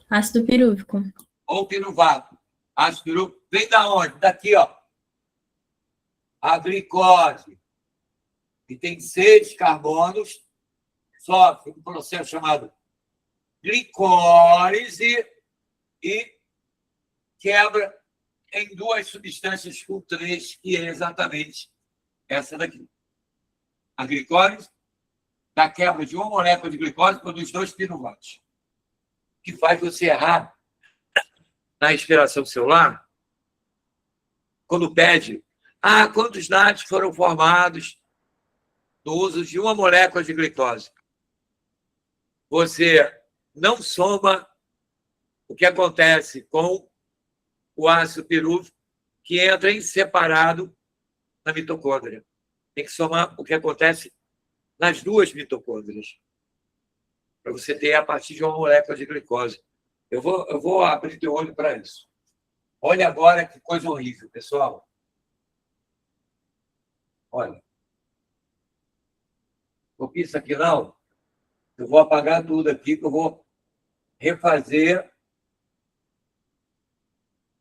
Ácido pirúvico. Ou piruvato. Ácido pirúvico vem da onde? Daqui, ó. A glicose, que tem 6 carbonos, sofre um processo chamado glicólise e quebra em 2 substâncias com 3, que é exatamente essa daqui. A glicólise, da quebra de uma molécula de glicose, produz 2 piruvatos, que faz você errar na respiração celular, quando pede, quantos NADs foram formados no uso de uma molécula de glicose. Você não soma o que acontece com o ácido pirúvico, que entra em separado na mitocôndria. Tem que somar o que acontece nas duas mitocôndrias, para você ter a partir de uma molécula de glicose. Eu vou abrir teu olho para isso. Olha agora que coisa horrível, pessoal. Olha. Copia isso aqui, não. Eu vou apagar tudo aqui, que eu vou refazer.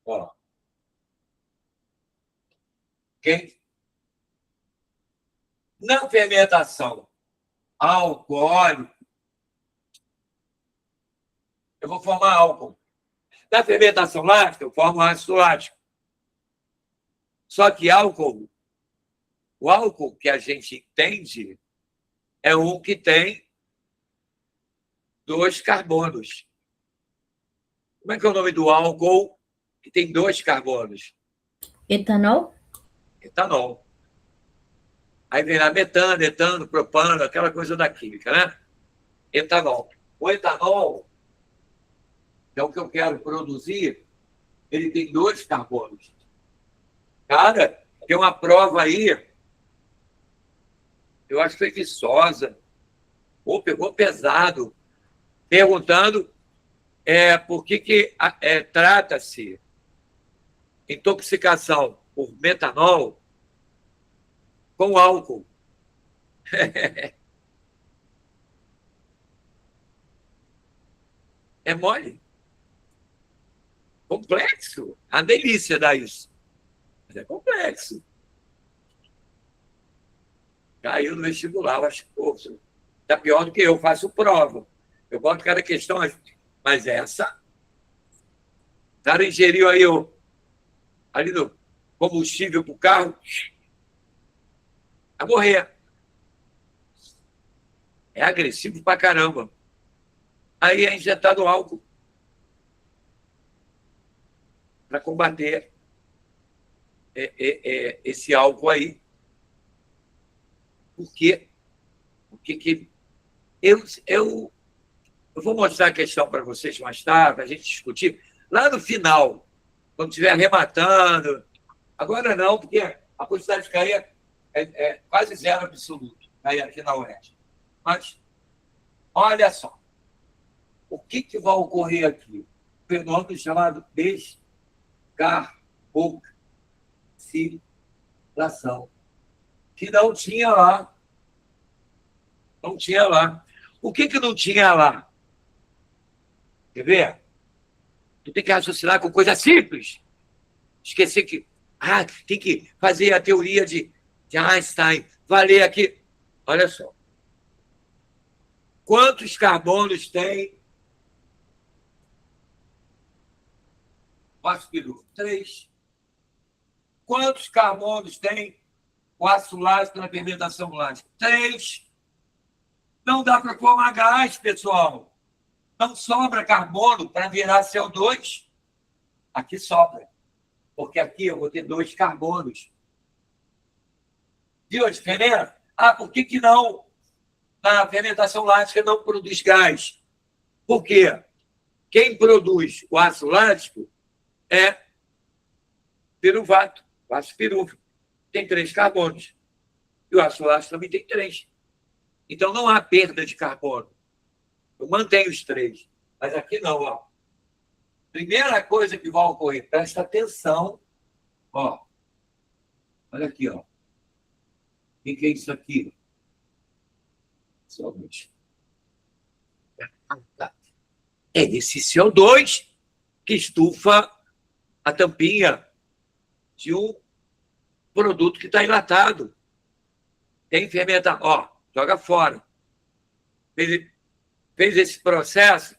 Ó. Ok? Na fermentação alcoólica, eu vou formar álcool. Na fermentação lática, eu formo ácido lático. Só que álcool, o álcool que a gente entende é um que tem 2 carbonos. Como é que é o nome do álcool que tem 2 carbonos? Etanol? Etanol. Aí vem lá metano, etano, propano, aquela coisa da química, né? Etanol. O etanol, que é o que eu quero produzir, ele tem 2 carbonos. Cara, tem uma prova aí, eu acho que foi Viçosa, ou pegou pesado, perguntando por que trata-se intoxicação por metanol com álcool. É mole. Complexo. A delícia dá isso. Mas é complexo. Caiu no vestibular, eu acho que está pior do que eu faço prova. Eu boto cada questão, mas essa. O cara ingeriu aí ali no combustível para o carro, vai morrer. É agressivo pra caramba. Aí é injetado álcool para combater esse álcool aí. Por quê? Porque que eu vou mostrar a questão para vocês mais tarde, para a gente discutir. Lá no final, quando estiver arrematando, agora não, porque a quantidade de cair é quase zero absoluto, aí aqui na UERJ. Mas, olha só, o que vai ocorrer aqui? Um fenômeno chamado descarboxilação, que não tinha lá. Não tinha lá. O que não tinha lá? Quer ver? Tu tem que raciocinar com coisa simples. Esquecer que tem que fazer a teoria de Einstein, valer aqui. Olha só. Quantos carbonos tem o ácido pirúvico? 3. Quantos carbonos tem o ácido lático na fermentação lática? 3. Não dá para formar gás, pessoal. Não sobra carbono para virar CO2. Aqui sobra. Porque aqui eu vou ter 2 carbonos. Viu a diferença? Por que não na fermentação lática não produz gás? Por quê? Quem produz o ácido lático é piruvato, o ácido pirúvico. Tem 3 carbonos. E o ácido lático também tem 3. Então não há perda de carbono. Eu mantenho os 3. Mas aqui não, ó. Primeira coisa que vai ocorrer, presta atenção. Ó. Olha aqui, ó. O que é isso aqui? CO2. É esse CO2 que estufa a tampinha de um produto que está enlatado. Tem fermentação. Ó, joga fora. Fez esse processo,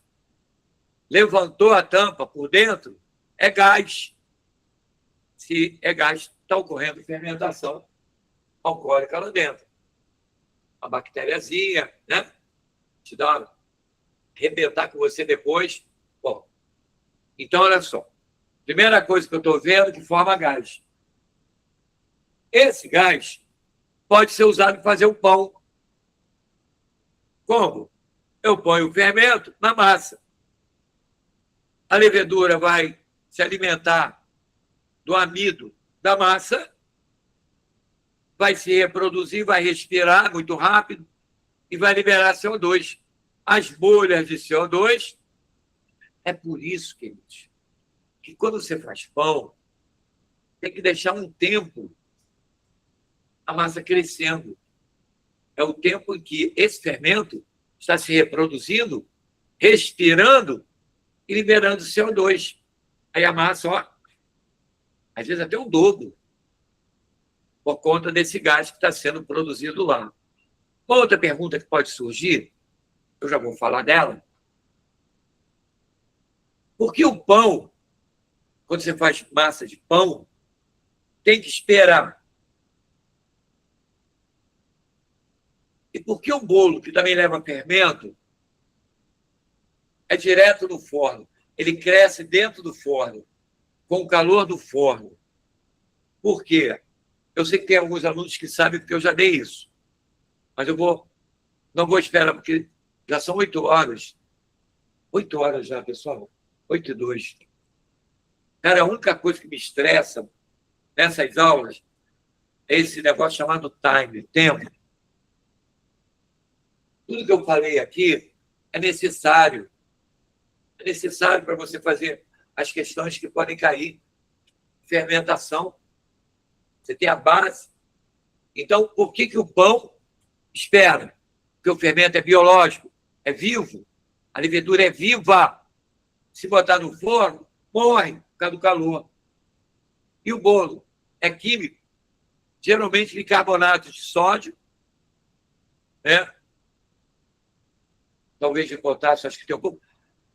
levantou a tampa por dentro, é gás. Se é gás, está ocorrendo fermentação alcoólica lá dentro. Uma bactériazinha, né? Te dá uma... arrebentar com você depois. Bom, então, olha só. Primeira coisa que eu estou vendo que forma gás. Esse gás pode ser usado para fazer o pão. Como? Eu ponho o fermento na massa. A levedura vai se alimentar do amido da massa, vai se reproduzir, vai respirar muito rápido e vai liberar CO2. As bolhas de CO2. É por isso, queridos, que quando você faz pão, tem que deixar um tempo a massa crescendo. É o tempo em que esse fermento está se reproduzindo, respirando e liberando CO2. Aí a massa, ó, às vezes até o dobro, por conta desse gás que está sendo produzido lá. Uma outra pergunta que pode surgir, eu já vou falar dela. Por que o pão, quando você faz massa de pão, tem que esperar? E por que o bolo, que também leva fermento, é direto no forno? Ele cresce dentro do forno, com o calor do forno. Por quê? Eu sei que tem alguns alunos que sabem, porque eu já dei isso. Mas não vou esperar, porque já são 8 horas. 8 horas já, pessoal. 8:02. Cara, a única coisa que me estressa nessas aulas é esse negócio chamado time, tempo. Tudo que eu falei aqui é necessário. É necessário para você fazer as questões que podem cair. Fermentação. Você tem a base. Então, por que o pão espera? Porque o fermento é biológico, é vivo. A levedura é viva. Se botar no forno, morre por causa do calor. E o bolo é químico, geralmente bicarbonato de sódio, né? Talvez de potássio, acho que tem um pouco.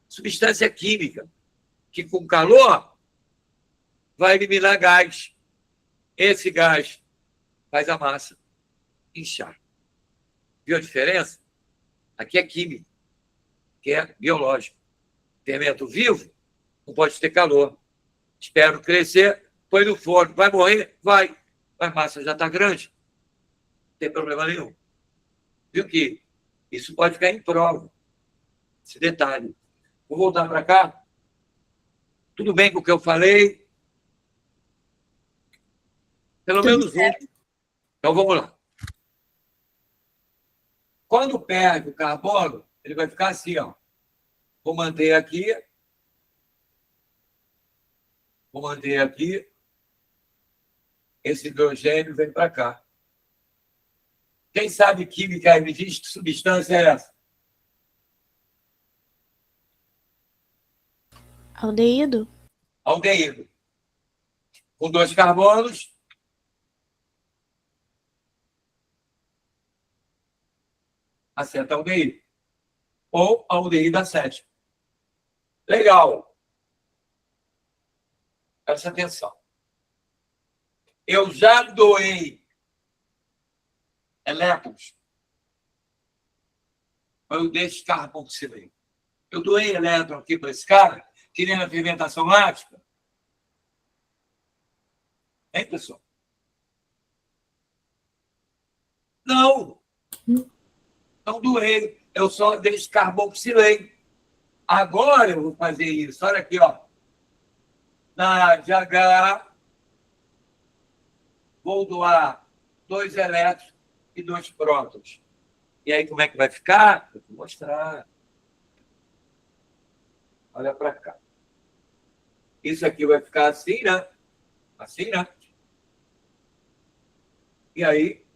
Substância química, que com calor vai eliminar gás. Esse gás faz a massa inchar. Viu a diferença? Aqui é químico, que é biológico. Fermento vivo não pode ter calor. Espero crescer, põe no forno. Vai morrer? Vai. Mas a massa já está grande. Não tem problema nenhum. Viu que isso pode ficar em prova. Esse detalhe. Vou voltar para cá. Tudo bem com o que eu falei? Pelo menos um. Então vamos lá. Quando perde o carbono, ele vai ficar assim, ó. Vou manter aqui. Vou manter aqui. Esse hidrogênio vem para cá. Quem sabe química aí me diz que substância é essa? Aldeído? Aldeído. Com 2 carbonos. Aceta aldeído. Ou aldeído acético. Legal. Presta atenção. Eu já doei elétrons. Eu deixo carboxilei. Eu doei elétron aqui para esse cara, querendo a fermentação lática. Hein, pessoal? Não. Não doei. Eu só descarboxilei. Agora eu vou fazer isso. Olha aqui, ó. Na de H, vou doar 2 elétrons e 2 prótons. E aí, como é que vai ficar? Eu vou mostrar. Olha para cá. Isso aqui vai ficar assim, né? Assim, né? E aí,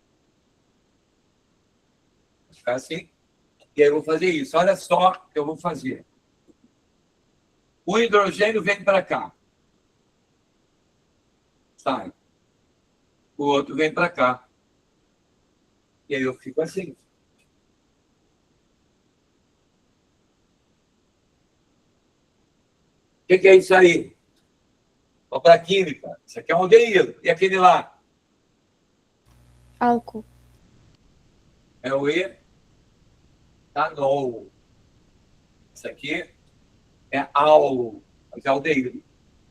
vai ficar assim. E aí eu vou fazer isso. Olha só o que eu vou fazer. O hidrogênio vem para cá. Sai. O outro vem para cá. E aí eu fico assim. O que é isso aí? Vamos para a química. Isso aqui é um aldeído. E aquele lá? Álcool. É o etanol. Isso aqui é álcool. É aldeído.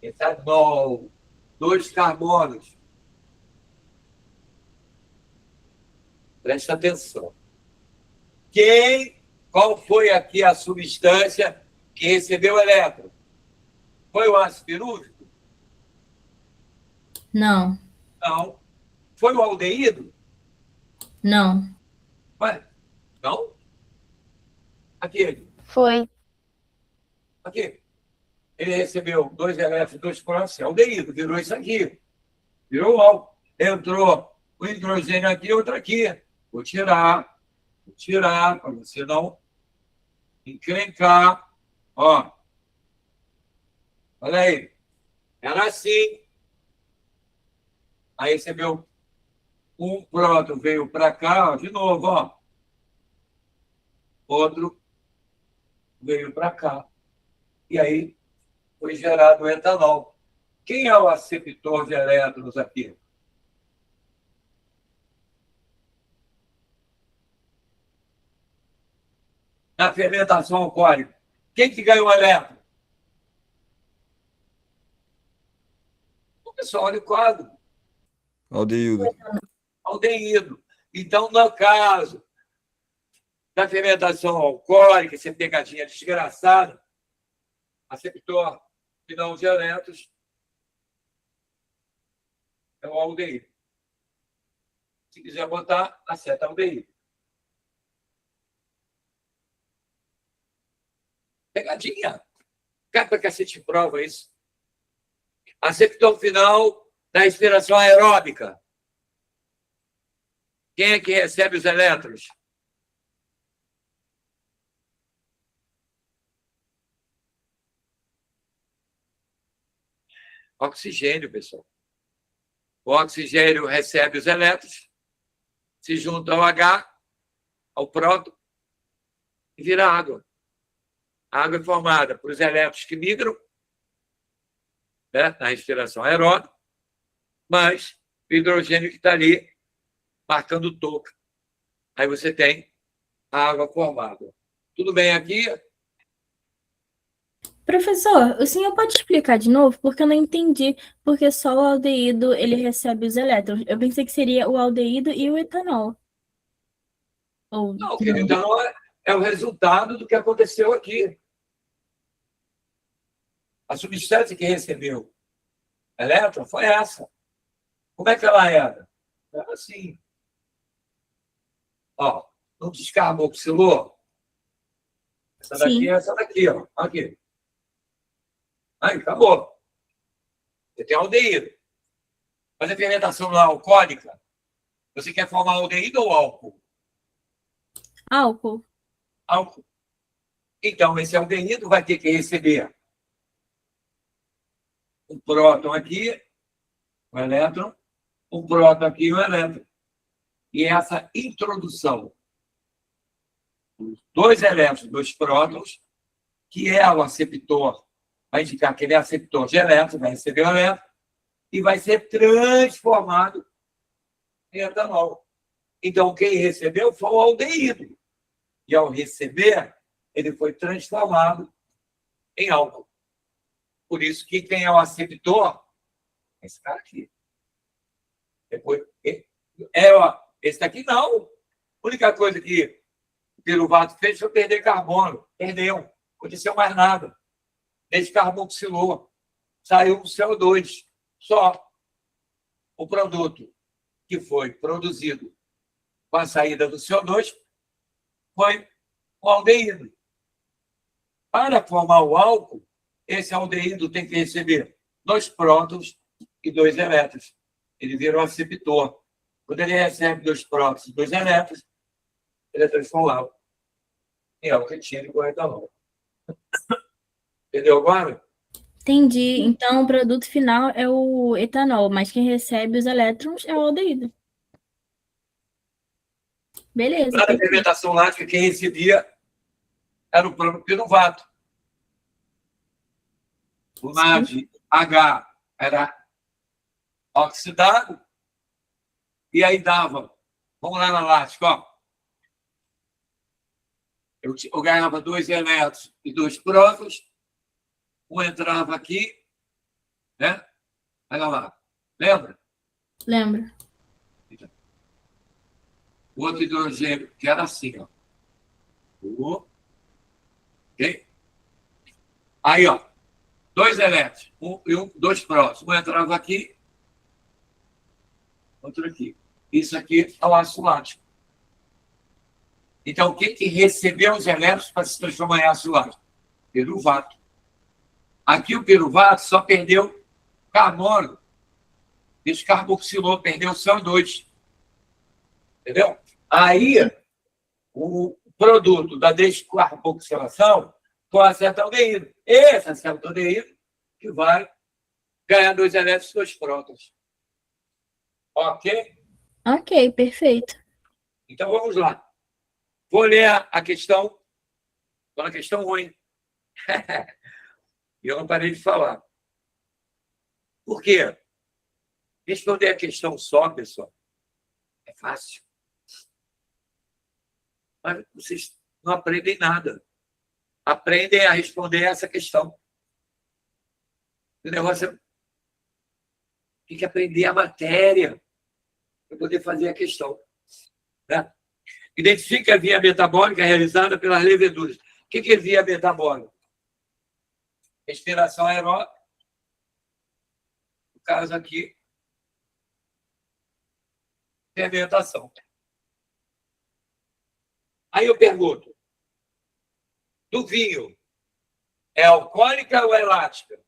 Etanol. 2 carbonos. Presta atenção. Qual foi aqui a substância que recebeu elétron? Foi o ácido pirúvico? Não, Não. Foi o aldeído? não, Ué, não? Aquele. Foi. Aqui. Ele recebeu 2 elétrons, 2 prótons, é aldeído, virou isso aqui. Virou o álcool. Entrou o hidrogênio aqui e outro aqui. Vou tirar, para você não encrencar. Ó. Olha aí. Era assim. Aí recebeu um próton, veio para cá, ó, de novo, ó. Outro veio para cá. E aí foi gerado o etanol. Quem é o aceptor de elétrons aqui? Na fermentação alcoólica. Quem que ganhou o elétron? O pessoal, olha o quadro. Aldeído. Aldeído. Então, no caso da fermentação alcoólica, essa pegadinha desgraçada, aceptor final de elétrons é o aldeído. Se quiser botar, acetaldeído. Pegadinha. Cai para cacete prova isso. Aceptor final da respiração aeróbica. Quem é que recebe os elétrons? Oxigênio, pessoal. O oxigênio recebe os elétrons, se junta ao H, ao próton, e vira água. A água é formada por os elétrons que migram, né, na respiração aeróbica, mas o hidrogênio que está ali marcando touca. Aí você tem a água formada. Tudo bem aqui? Professor, o senhor pode explicar de novo? Porque eu não entendi porque só o aldeído ele recebe os elétrons. Eu pensei que seria o aldeído e o etanol. Ou Não, querido, então é o resultado do que aconteceu aqui. A substância que recebeu elétron foi essa. Como é que ela era? Era assim. Ó, não descarboxilou? Essa daqui Sim. é essa daqui, ó. Aqui. Aí, acabou. Você tem aldeído. Mas a fermentação não é alcoólica. Você quer formar aldeído ou álcool? Álcool. Álcool. Então, esse aldeído vai ter que receber um próton aqui, um elétron, um próton aqui e um elétron. E essa introdução dos 2 elétrons, 2 prótons, que é o aceptor, vai indicar que ele é aceptor de elétron, vai receber o elétron, e vai ser transformado em etanol. Então, quem recebeu foi o aldeído. E, ao receber, ele foi transformado em álcool. Por isso que quem é o aceptor é esse cara aqui. Depois, esse daqui não. A única coisa que o piruvato fez foi perder carbono. Perdeu. Não aconteceu mais nada. Descarboxilou. Saiu o CO2. Só o produto que foi produzido com a saída do CO2 foi o aldeído. Para formar o álcool, esse aldeído tem que receber 2 prótons e 2 elétrons. Ele vira um aceptor. Quando ele recebe 2 prótons e 2 elétrons, ele é transformado em álcool etílico ou etanol. Entendeu agora? Entendi. Então, o produto final é o etanol, mas quem recebe os elétrons é o aldeído. Beleza. Na fermentação lática, quem recebia era o próprio piruvato. O NADH era oxidado, e aí dava, vamos lá na lática, ó. Eu ganhava 2 elétrons e 2 prótons, um entrava aqui, né? Olha lá, lembra? Lembro. O outro hidrogênio, que era assim, ó. Ok? Aí, ó. 2 elétrons, dois próximos. Um entrava aqui, outro aqui. Isso aqui é o ácido lático. Então, quem que recebeu os elétrons para se transformar em ácido lático? Piruvato. Aqui o piruvato só perdeu carbono. Descarboxilou, perdeu CO2. Entendeu? Aí, o produto da descarboxilação foi acetaldeído. Esse acetaldeído que vai ganhar 2 elétrons e 2 prótons. Ok? Ok, perfeito. Então, vamos lá. Vou ler a questão. Estou na questão ruim. E eu não parei de falar. Por quê? Responder a questão só, pessoal, é fácil. Mas vocês não aprendem nada. Aprendem a responder essa questão. O negócio é... Tem que aprender a matéria para poder fazer a questão. Né? Identifique a via metabólica realizada pelas leveduras. O que é via metabólica? Respiração aeróbica. No caso aqui, fermentação. Aí eu pergunto, do vinho, é alcoólica ou é lática?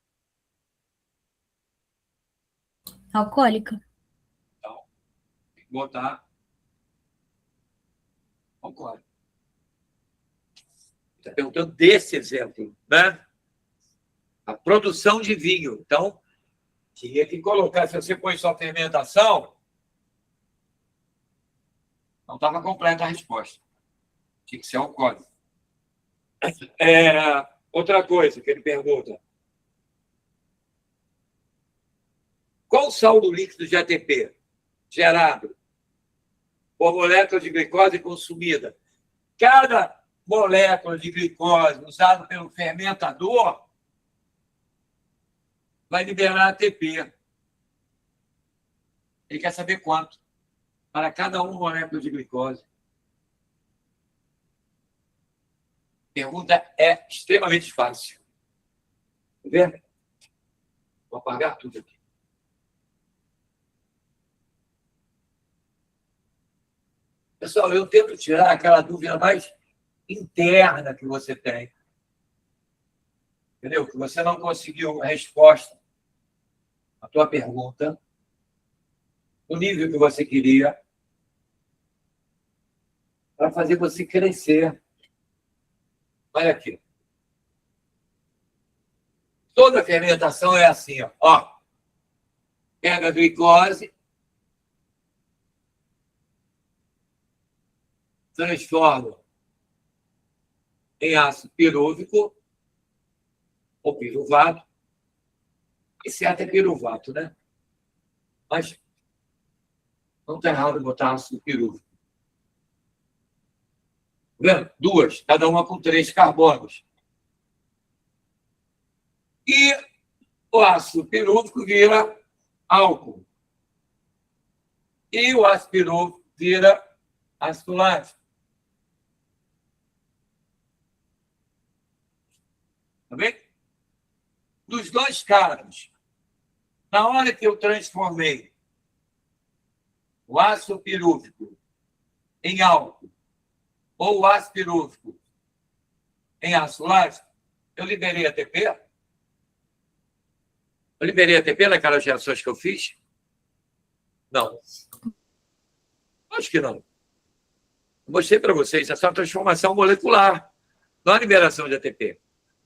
Alcoólica. Então, tem que botar alcoólica. Está perguntando desse exemplo, né? A produção de vinho. Então, tinha que colocar, se você põe só fermentação, não estava completa a resposta. Tinha que ser alcoólico. Outra coisa que ele pergunta. Qual o saldo líquido de ATP gerado por molécula de glicose consumida? Cada molécula de glicose usada pelo fermentador vai liberar ATP. Ele quer saber quanto para cada uma molécula de glicose. A pergunta é extremamente fácil. Tá vendo? Vou apagar tudo aqui. Pessoal, eu tento tirar aquela dúvida mais interna que você tem. Entendeu? Que você não conseguiu a resposta à tua pergunta, no nível que você queria, para fazer você crescer. Olha aqui. Toda fermentação é assim, ó. Pega a glicose, transforma em ácido pirúvico ou piruvato. Esse é piruvato, né? Mas não está errado botar ácido pirúvico. Tá vendo? 2, cada uma com 3 carbonos. E o ácido pirúvico vira álcool. E o ácido pirúvico vira ácido lático. Tá bem? Dos 2 casos, na hora que eu transformei o ácido pirúvico em álcool ou o ácido pirúvico em ácido lático, eu liberei ATP? Eu liberei ATP naquelas reações que eu fiz? Não. Acho que não. Eu mostrei para vocês, essa transformação molecular, não a liberação de ATP.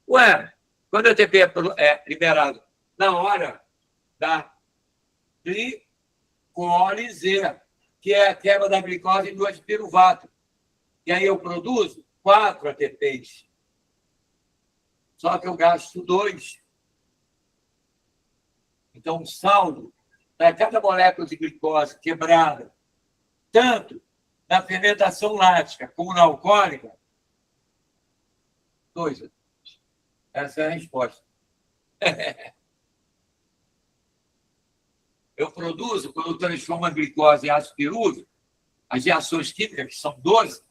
Ué, quando o ATP é liberado na hora da glicólise, que é a quebra da glicose em 2 piruvato. E aí eu produzo 4 ATPs. Só que eu gasto 2. Então, o saldo para cada molécula de glicose quebrada, tanto na fermentação lática como na alcoólica, 2. Essa é a resposta. Eu produzo, quando eu transformo a glicose em ácido pirúvico, as reações químicas, que são 12,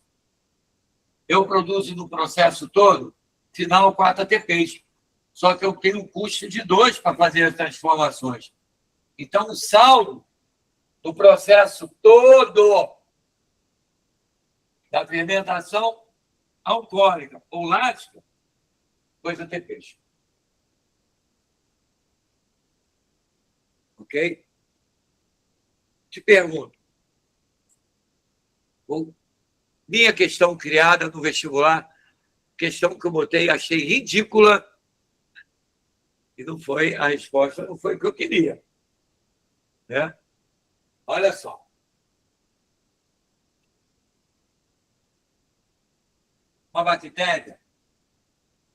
eu produzo no processo todo, final 4 ATPs. Só que eu tenho um custo de 2 para fazer as transformações. Então, o saldo do processo todo da fermentação alcoólica ou lática, 2 ATPs. Ok? Te pergunto. Minha questão criada no vestibular, questão que eu botei, achei ridícula, e não foi, a resposta não foi o que eu queria. Né? Olha só. Uma bactéria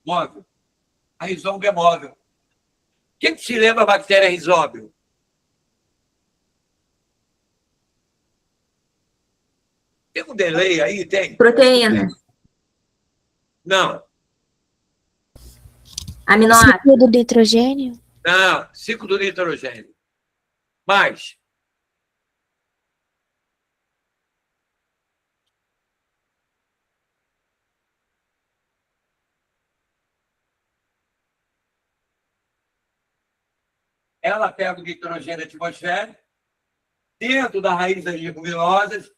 móvel. A rizóbio é móvel. Quem se lembra da bactéria rizóbio? Tem um delay aí? Tem? Proteína. Não. Aminoácido. Ciclo do nitrogênio? Não. Ciclo do nitrogênio. Mais. Ela pega o nitrogênio atmosférico dentro da raiz das leguminosas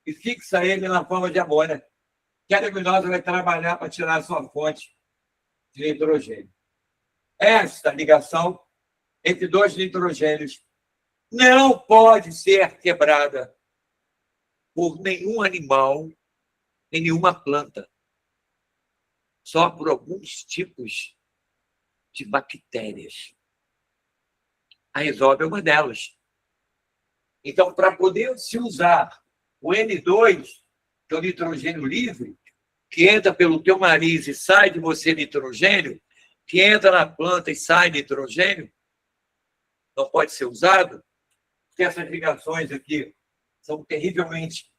e fixa ele na forma de amônia, que a leguminosa vai trabalhar para tirar a sua fonte de nitrogênio. Esta ligação entre dois nitrogênios não pode ser quebrada por nenhum animal, nem nenhuma planta, só por alguns tipos de bactérias. A rizóbio é uma delas. Então, para poder se usar o N2, que é o nitrogênio livre, que entra pelo teu nariz e sai de você nitrogênio, que entra na planta e sai nitrogênio, não pode ser usado, porque essas ligações aqui são terrivelmente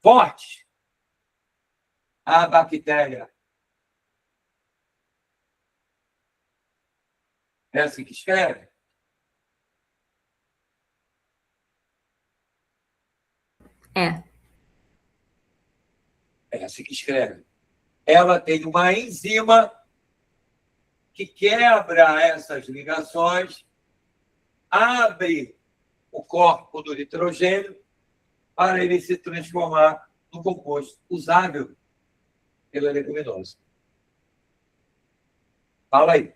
fortes. A bactéria, é assim que escreve? É. É assim que escreve. Ela tem uma enzima que quebra essas ligações, abre o corpo do nitrogênio para ele se transformar no composto usável pela leguminosa. Fala aí.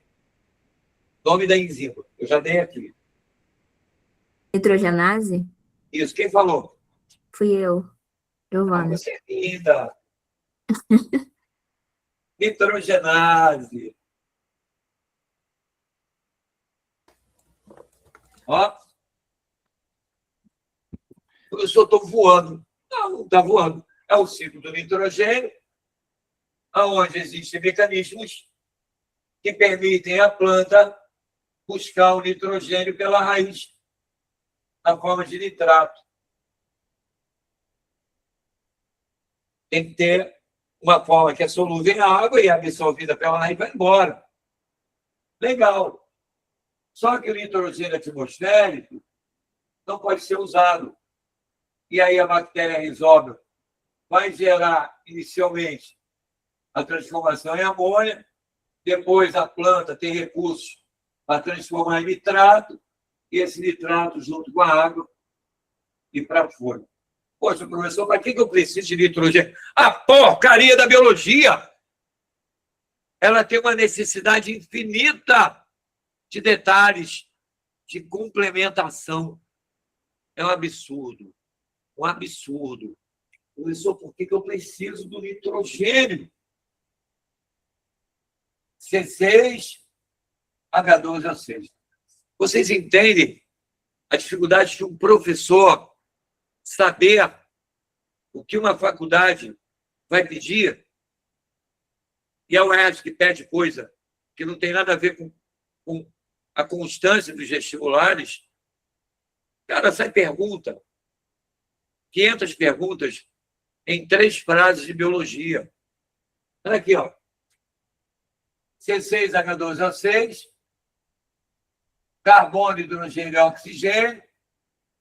Nome da enzima. Eu já dei aqui. Nitrogenase? Isso. Quem falou? Fui eu. Giovana. Você é linda. Nitrogenase. Ó. Eu só estou voando. Não está voando. É o ciclo do nitrogênio, onde existem mecanismos que permitem à planta buscar o nitrogênio pela raiz, na forma de nitrato. Tem que ter uma forma que é solúvel em água e é absorvida pela raiz e vai embora. Legal. Só que o nitrogênio atmosférico não pode ser usado. E aí a bactéria rizóbio vai gerar, inicialmente, a transformação em amônia, depois a planta tem recursos para transformar em nitrato, e esse nitrato junto com a água e para fora. Poxa, professor, para que eu preciso de nitrogênio? A porcaria da biologia! Ela tem uma necessidade infinita de detalhes, de complementação. É um absurdo. Um absurdo. Professor, por que eu preciso do nitrogênio? C6, H12O6. Vocês entendem a dificuldade de um professor saber o que uma faculdade vai pedir? E a UERJ que pede coisa que não tem nada a ver com a constância dos vestibulares. Cara, sai pergunta. 500 perguntas em 3 frases de biologia. Olha aqui, ó. C6H12O6, carbono, hidrogênio e oxigênio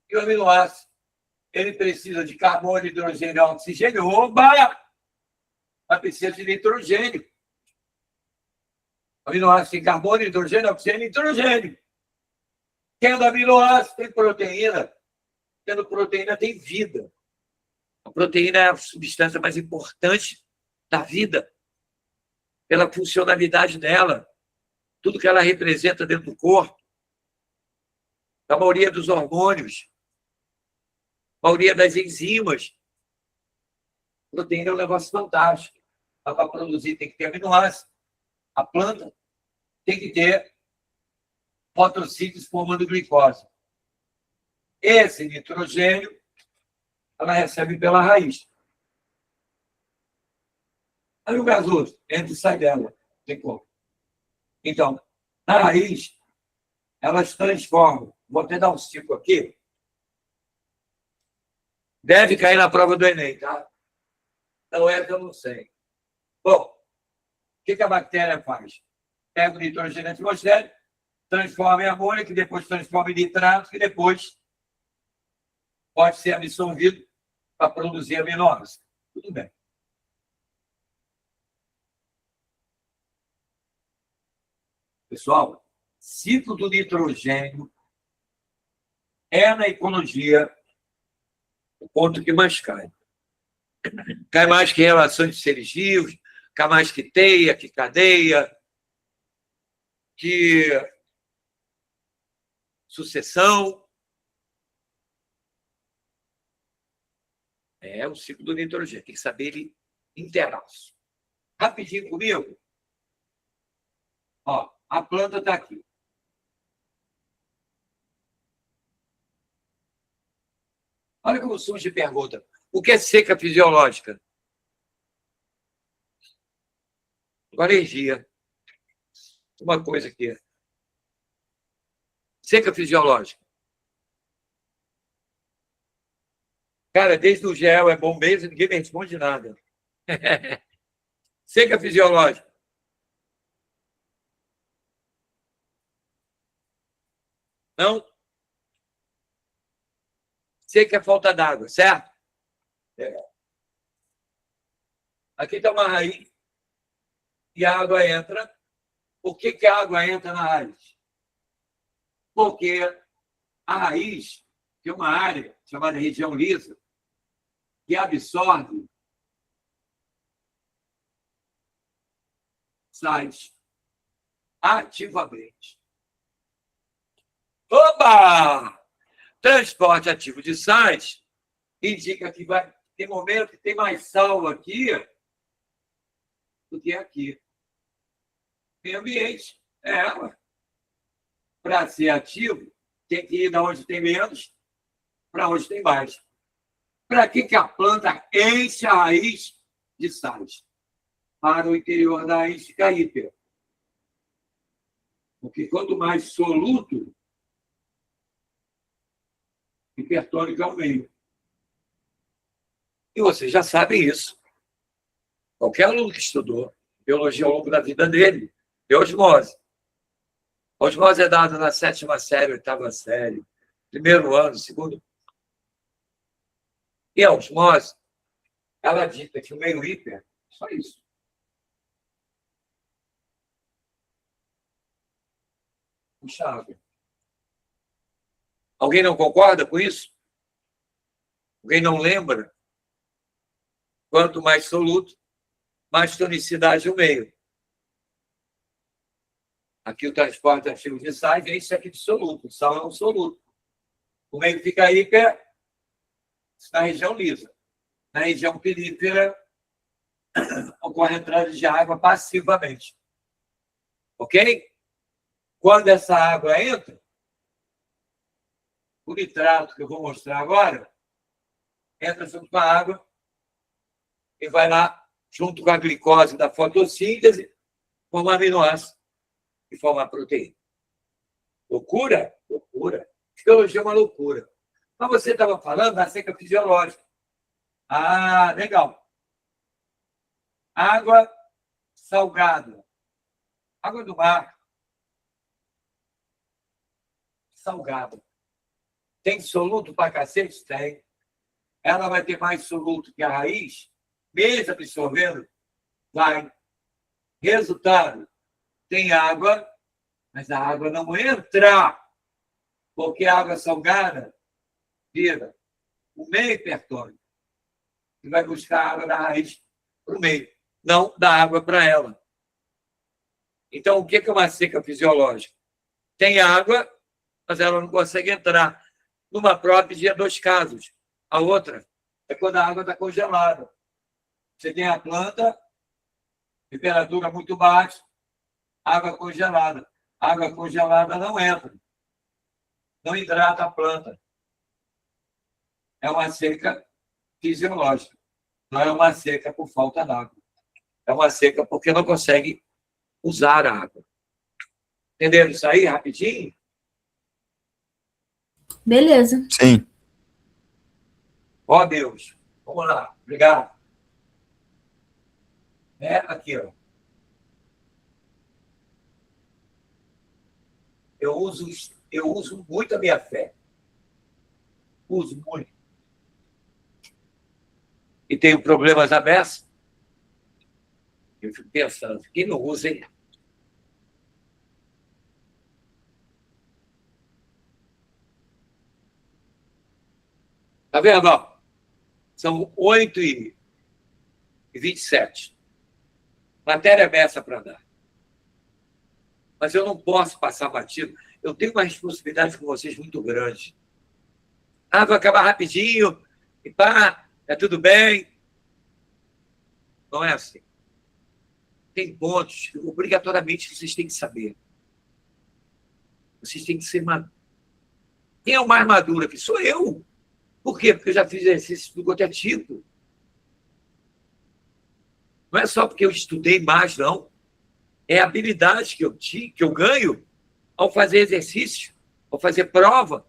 e o aminoácido. ele precisa de carbono, hidrogênio e oxigênio. Oba! Mas precisa de nitrogênio. Aminoácido tem carbono, hidrogênio, oxigênio e nitrogênio. Tendo aminoácido, tem proteína. Tendo proteína, tem vida. A proteína é a substância mais importante da vida, pela funcionalidade dela, tudo que ela representa dentro do corpo, a maioria dos hormônios, a maioria das enzimas. A proteína é um negócio fantástico. Para produzir tem que ter aminoácido. A planta tem que ter fotossíntese formando glicose. Esse nitrogênio ela recebe pela raiz. Aí o gasoso entra e sai dela. Tem como. Então, na raiz, elas transformam. Vou até dar um ciclo aqui. Deve cair na prova do Enem, tá? Não é que eu não sei. Bom, o que a bactéria faz? Pega o nitrogênio atmosférico, transforma em amônia, que depois transforma em nitrato, que depois pode ser absorvido para produzir aminoácidos. Tudo bem. Pessoal, ciclo do nitrogênio é, na ecologia, o ponto que mais cai. Cai mais que relações de seres vivos, cai mais que teia, que cadeia, que sucessão. É o ciclo do nitrogênio, tem que saber ele inteiraço. Rapidinho comigo. Ó, a planta está aqui. Olha como surge pergunta. O que é seca fisiológica? Alergia. Uma coisa aqui. Seca fisiológica. Cara, desde o gel é bom mesmo, ninguém me responde nada. Seca fisiológica. Não? Seca é falta d'água, certo? Aqui está uma raiz e a água entra. Por que a água entra na raiz? Porque a raiz tem uma área chamada região lisa que absorve sais ativamente. Oba! Transporte ativo de sais indica que vai ter momento que tem mais sal aqui do que aqui. Meio ambiente. Para ser ativo, tem que ir de onde tem menos para onde tem mais. Para que a planta enche a raiz de sais? Para o interior da raiz ficar hiper. Porque quanto mais soluto, hipertônico é o meio. E vocês já sabem isso. Qualquer aluno que estudou biologia ao longo da vida dele, de osmose. A osmose é dada na 7ª série, 8ª série, 1º ano, 2º. E a osmose, ela dita que o meio hiper, só isso. Puxa água. Alguém não concorda com isso? Alguém não lembra? Quanto mais soluto, mais tonicidade o meio. Aqui o transporte ativo de sais é isso aqui de soluto. O sal é um soluto. O meio fica hiper na região lisa. Na região pilífera, ocorre a entrada de água passivamente. Ok? Quando essa água entra, o nitrato que eu vou mostrar agora entra junto com a água e vai lá junto com a glicose da fotossíntese formar aminoácido e formar proteína. Loucura? Loucura. Biologia é uma loucura. Mas você estava falando da seca fisiológica. Ah, legal. Água salgada. Água do mar. Salgada. Tem soluto pra cacete? Tem. ela vai ter mais soluto que a raiz, mesmo absorvendo, vai. Resultado, tem água, mas a água não entra, porque a água salgada vira o meio hipertônico e vai buscar a água da raiz para o meio, não dá água para ela. Então, o que é uma seca fisiológica? Tem água, mas ela não consegue entrar. Numa prótese, há 2 casos. A outra é quando a água está congelada. Você tem a planta, temperatura muito baixa, água congelada. A água congelada não entra, não hidrata a planta. É uma seca fisiológica, não é uma seca por falta d'água. É uma seca porque não consegue usar a água. Entenderam isso aí rapidinho? Beleza. Sim. Ó Deus, vamos lá, obrigado. Aqui, ó. Eu uso muito a minha fé. Uso muito. E tenho problemas na beça. Eu fico pensando, quem não usa, hein? Tá vendo? Ó? São 8h27. Matéria beça para dar. Mas eu não posso passar batido. Eu tenho uma responsabilidade com vocês muito grande. Vai acabar rapidinho, e pá, é tudo bem. Não é assim. Tem pontos que obrigatoriamente vocês têm que saber. Vocês têm que ser maduros. Quem é o mais maduro aqui? Sou eu. Por quê? Porque eu já fiz exercício do quanto é tipo. Não é só porque eu estudei mais, não. É a habilidade que eu ganho ao fazer exercício, ao fazer prova.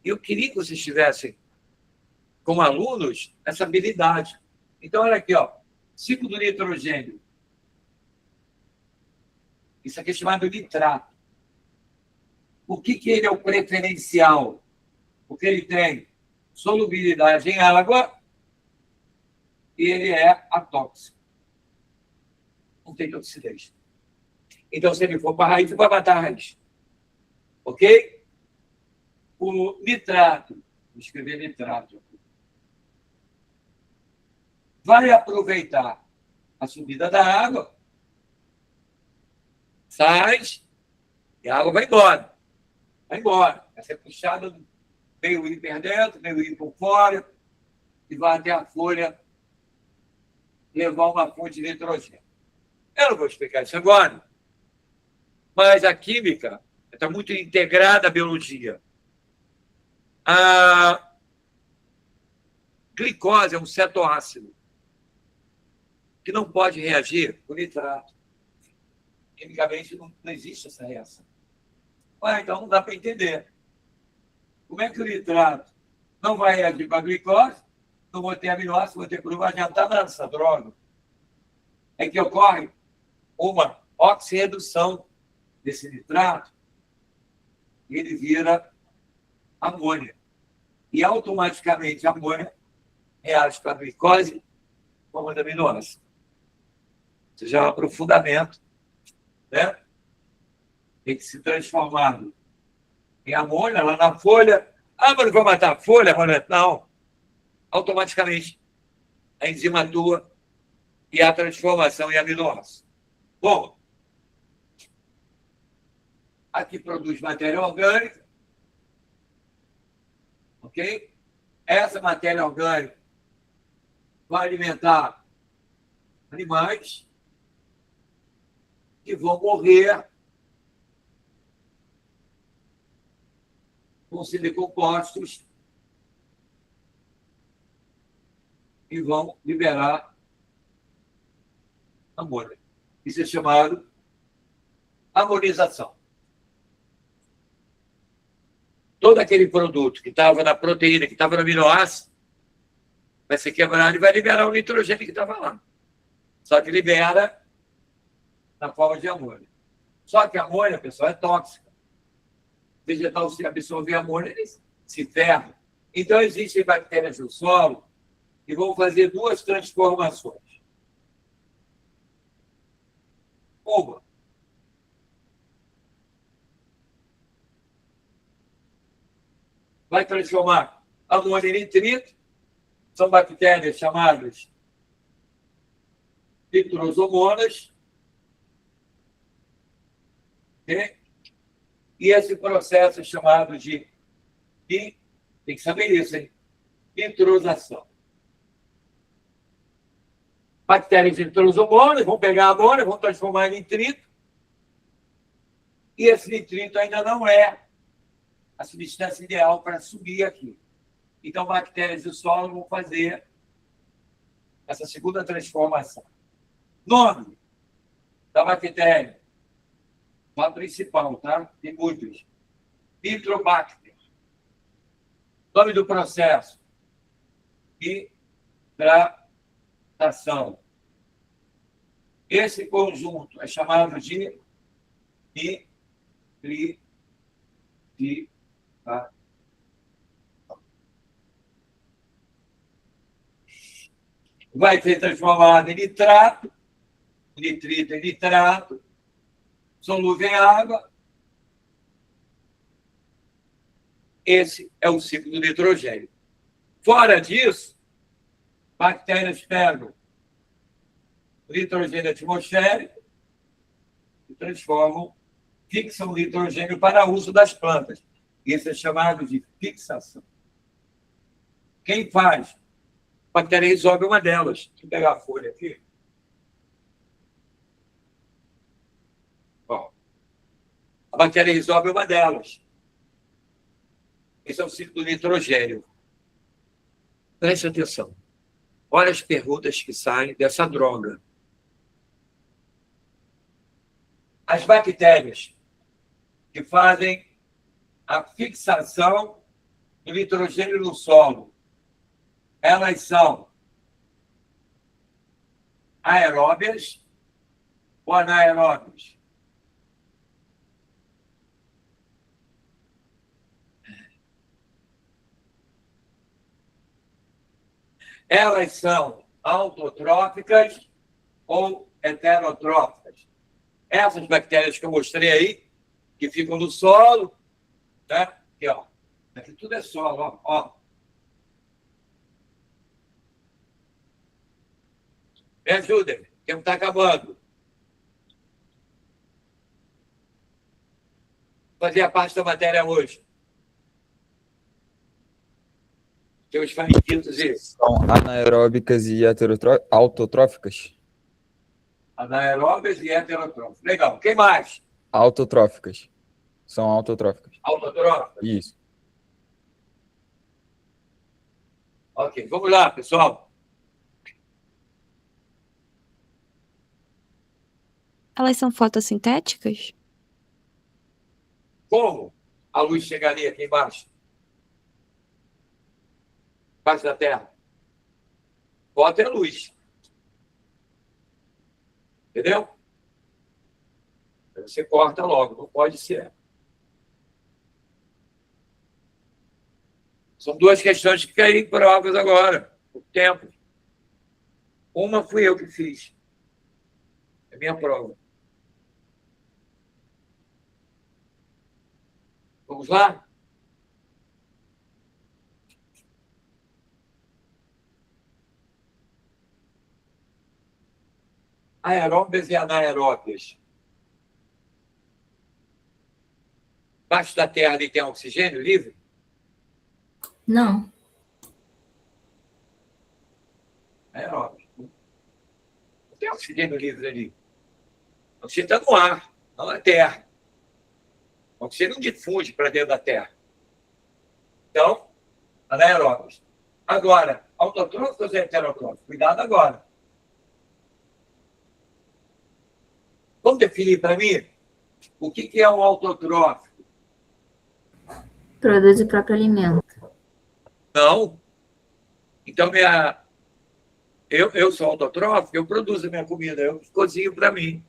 E eu queria que vocês tivessem, como alunos, essa habilidade. Então, olha aqui, ó. Ciclo do nitrogênio. Isso aqui é chamado nitrato. Por que ele é o preferencial? Porque ele tem solubilidade em água e ele é atóxico. Não tem oxidez. Então, se ele for para a raiz, vai matar a raiz. Ok? O nitrato, vou escrever nitrato, vai aproveitar a subida da água, sai e a água vai embora. Vai embora. Vai ser puxada meio ir por dentro, meio ir por fora, e vai até a folha levar uma fonte de nitrogênio. Eu não vou explicar isso agora, mas a química está muito integrada à biologia. A glicose é um cetoácido que não pode reagir com nitrato. Quimicamente não existe essa reação. Então não dá para entender. Como é que o nitrato não vai reagir com a glicose? Não vou ter aminoácido, vou ter não vai adiantar nada essa droga. É que ocorre uma oxirredução desse nitrato e ele vira amônia. E automaticamente a amônia reage com a glicose como aminoácido. Ou seja, é um aprofundamento, né? Tem que se transformar em amônia lá na folha. Mas não vai matar a folha? Não. Automaticamente a enzima atua e a transformação em aminoácido. Bom, aqui produz matéria orgânica, ok? Essa matéria orgânica vai alimentar animais que vão morrer, vão ser decompostos e vão liberar amônia. Isso é chamado amonização. Todo aquele produto que estava na proteína, que estava no aminoácido, vai ser quebrado e vai liberar o nitrogênio que estava lá. Só que libera na forma de amônia. Só que a amônia, pessoal, é tóxica. O vegetal, se absorver amônia, ele se ferra. Então, existem bactérias no solo que vão fazer duas transformações. Uma, vai transformar amônio em nitrito, são bactérias chamadas nitrosomonas, okay? E esse processo é chamado de, tem que saber isso, hein? Nitrosação. Bactérias nitrosomonas vão pegar a amônia, vão transformar em nitrito, e esse nitrito ainda não é a substância ideal para subir aqui. Então, bactérias do solo vão fazer essa segunda transformação. Nome da bactéria, a principal, tá? Tem muitos. Nitrobacter. Nome do processo, hidratação. Esse conjunto é chamado de nitrificação. Vai ser transformado em nitrato, nitrito em nitrato, solúvel em água. Esse é o ciclo do nitrogênio. Fora disso, bactérias pegam o nitrogênio atmosférico e transformam, fixam o nitrogênio para uso das plantas. Isso é chamado de fixação. Quem faz? A bactéria Rhizobium é uma delas. Deixa eu pegar a folha aqui. Bom, a bactéria Rhizobium é uma delas. Esse é o ciclo do nitrogênio. Preste atenção. Olha as perguntas que saem dessa droga. As bactérias que fazem a fixação do nitrogênio no solo, elas são aeróbias ou anaeróbias? Elas são autotróficas ou heterotróficas? Essas bactérias que eu mostrei aí, que ficam no solo, né? Aqui, ó. Aqui tudo é solo, ó. Ó. Me ajudem, que não está acabando. Fazia parte da matéria hoje. Tem os fariquitos e São anaeróbicas e autotróficas? anaeróbias e heterotróficas. Legal. Quem mais? Autotróficas. São autotróficas. Autotróficas. Isso. Ok, vamos lá, pessoal. Elas são fotossintéticas? Como a luz chegaria aqui embaixo? Embaixo da Terra. Foto é luz. Entendeu? Você corta logo, não pode ser. São duas questões que caíram em provas agora, por tempo. Uma fui eu que fiz. É minha prova. Vamos lá? Aeróbias e anaeróbias. Embaixo da Terra ali tem oxigênio livre? Não. Aeróbias. Não tem oxigênio livre ali. O oxigênio está no ar, não na Terra. O oxigênio não difunde para dentro da Terra. Então, anaeróbios. Agora, autotróficos ou heterotróficos? Cuidado agora. Vamos definir para mim o que é um autotrófico? Produz o próprio alimento. Não. Então, eu sou autotrófico, eu produzo a minha comida, eu cozinho para mim.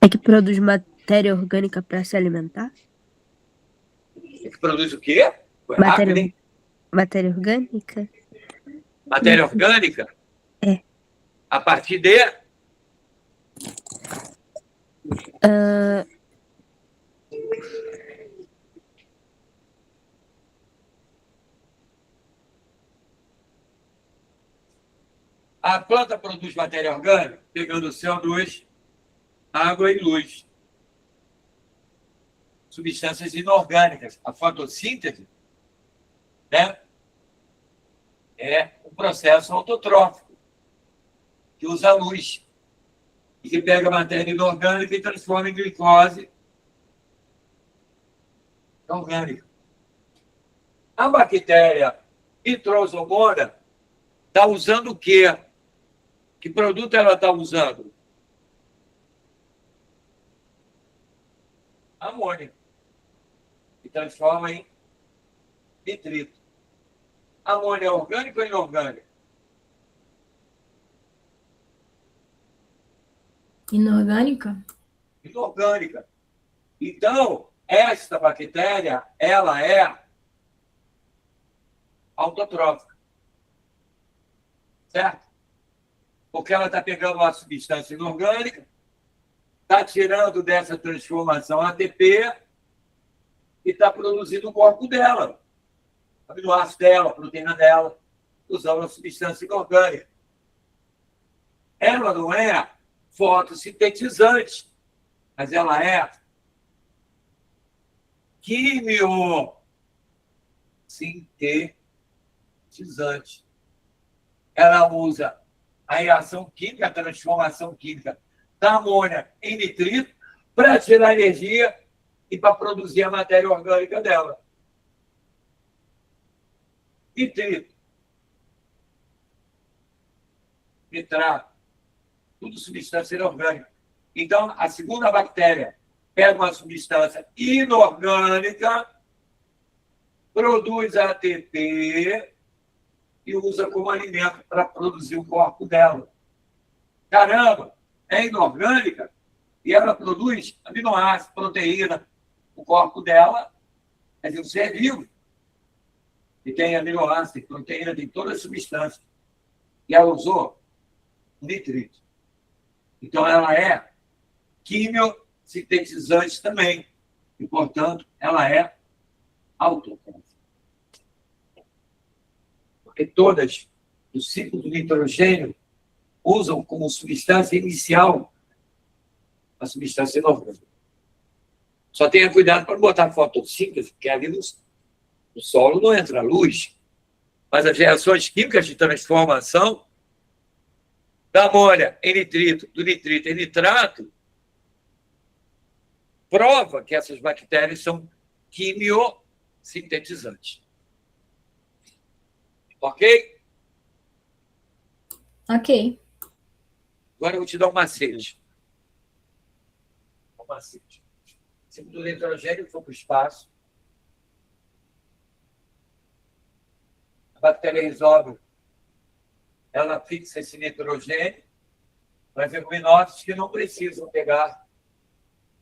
É que produz matéria orgânica para se alimentar? Que produz o quê? Foi rápido, Matéria, hein? matéria orgânica? Matéria orgânica? É. A partir de Ah, a planta produz matéria orgânica pegando CO2, água e luz. Substâncias inorgânicas. A fotossíntese, né, é um processo autotrófico que usa a luz e que pega a matéria inorgânica e transforma em glicose orgânica. A bactéria Nitrosomonas está usando o quê? Que produto ela está usando? Amônia. E transforma em nitrito. Amônia é orgânica ou inorgânica? Inorgânica? Inorgânica. Então, esta bactéria, ela é autotrófica. Certo? Porque ela está pegando uma substância inorgânica, está tirando dessa transformação ATP e está produzindo o corpo dela, aminoácido dela, proteína dela, usando a substância inorgânica. Ela não é fotossintetizante, mas ela é quimiosintetizante. Ela usa a reação química, a transformação química da amônia em nitrito para tirar energia e para produzir a matéria orgânica dela. Nitrito, nitrato, tudo substância inorgânica. Então, a segunda bactéria pega uma substância inorgânica, produz ATP e usa como alimento para produzir o corpo dela. Caramba, é inorgânica e ela produz aminoácido, proteína. O corpo dela é de um ser vivo. E tem aminoácido, tem proteína, tem toda a substância. E ela usou nitrito. Então, ela é quimiosintetizante também. E, portanto, ela é autotrófica. Porque todas, o ciclo do nitrogênio, usam como substância inicial a substância inorgânica. Só tenha cuidado para não botar fotossíntese, porque ali no solo não entra luz. Mas as reações químicas de transformação da amônia em nitrito, do nitrito em nitrato, prova que essas bactérias são quimiosintetizantes. Ok? Ok. Agora eu vou te dar um macete. Um macete. Se o nitrogênio for para o espaço, a bactéria resolve, ela fixa esse nitrogênio para leguminosas que não precisam pegar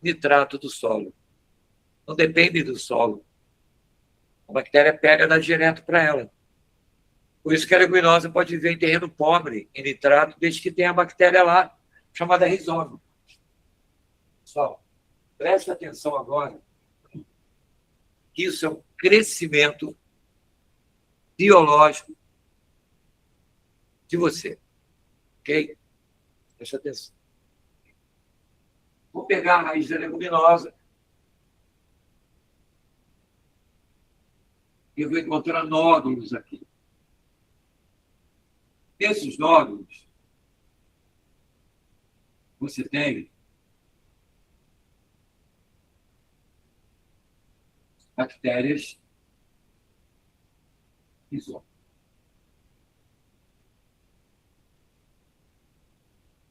nitrato do solo. Não depende do solo. A bactéria pega e dá direto para ela. Por isso que a leguminosa pode viver em terreno pobre, em nitrato, desde que tenha a bactéria lá, chamada rizoma. Pessoal, presta atenção agora. Isso é um crescimento biológico de você. Ok? Presta atenção. Vou pegar a raiz da leguminosa e vou encontrar nódulos aqui. Esses nódulos, você tem bactérias rizoma.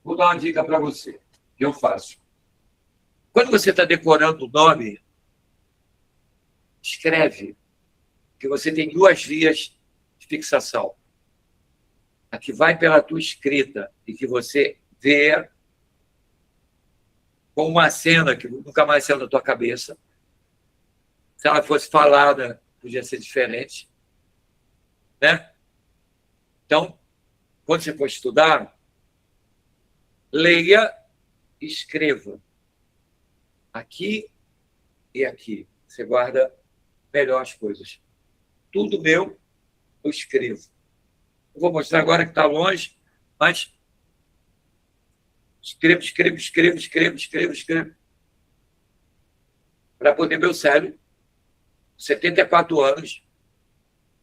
Vou dar uma dica para você, que eu faço. Quando você está decorando o nome, escreve que você tem duas vias de fixação. A que vai pela tua escrita e que você vê com uma cena que nunca mais saiu da tua cabeça, Se ela fosse falada, podia ser diferente, né? Então, quando você for estudar, leia e escreva. Aqui e aqui. Você guarda melhor as coisas. Tudo meu, eu escrevo. Eu vou mostrar agora que está longe, mas escrevo. Para poder meu cérebro, 74 anos,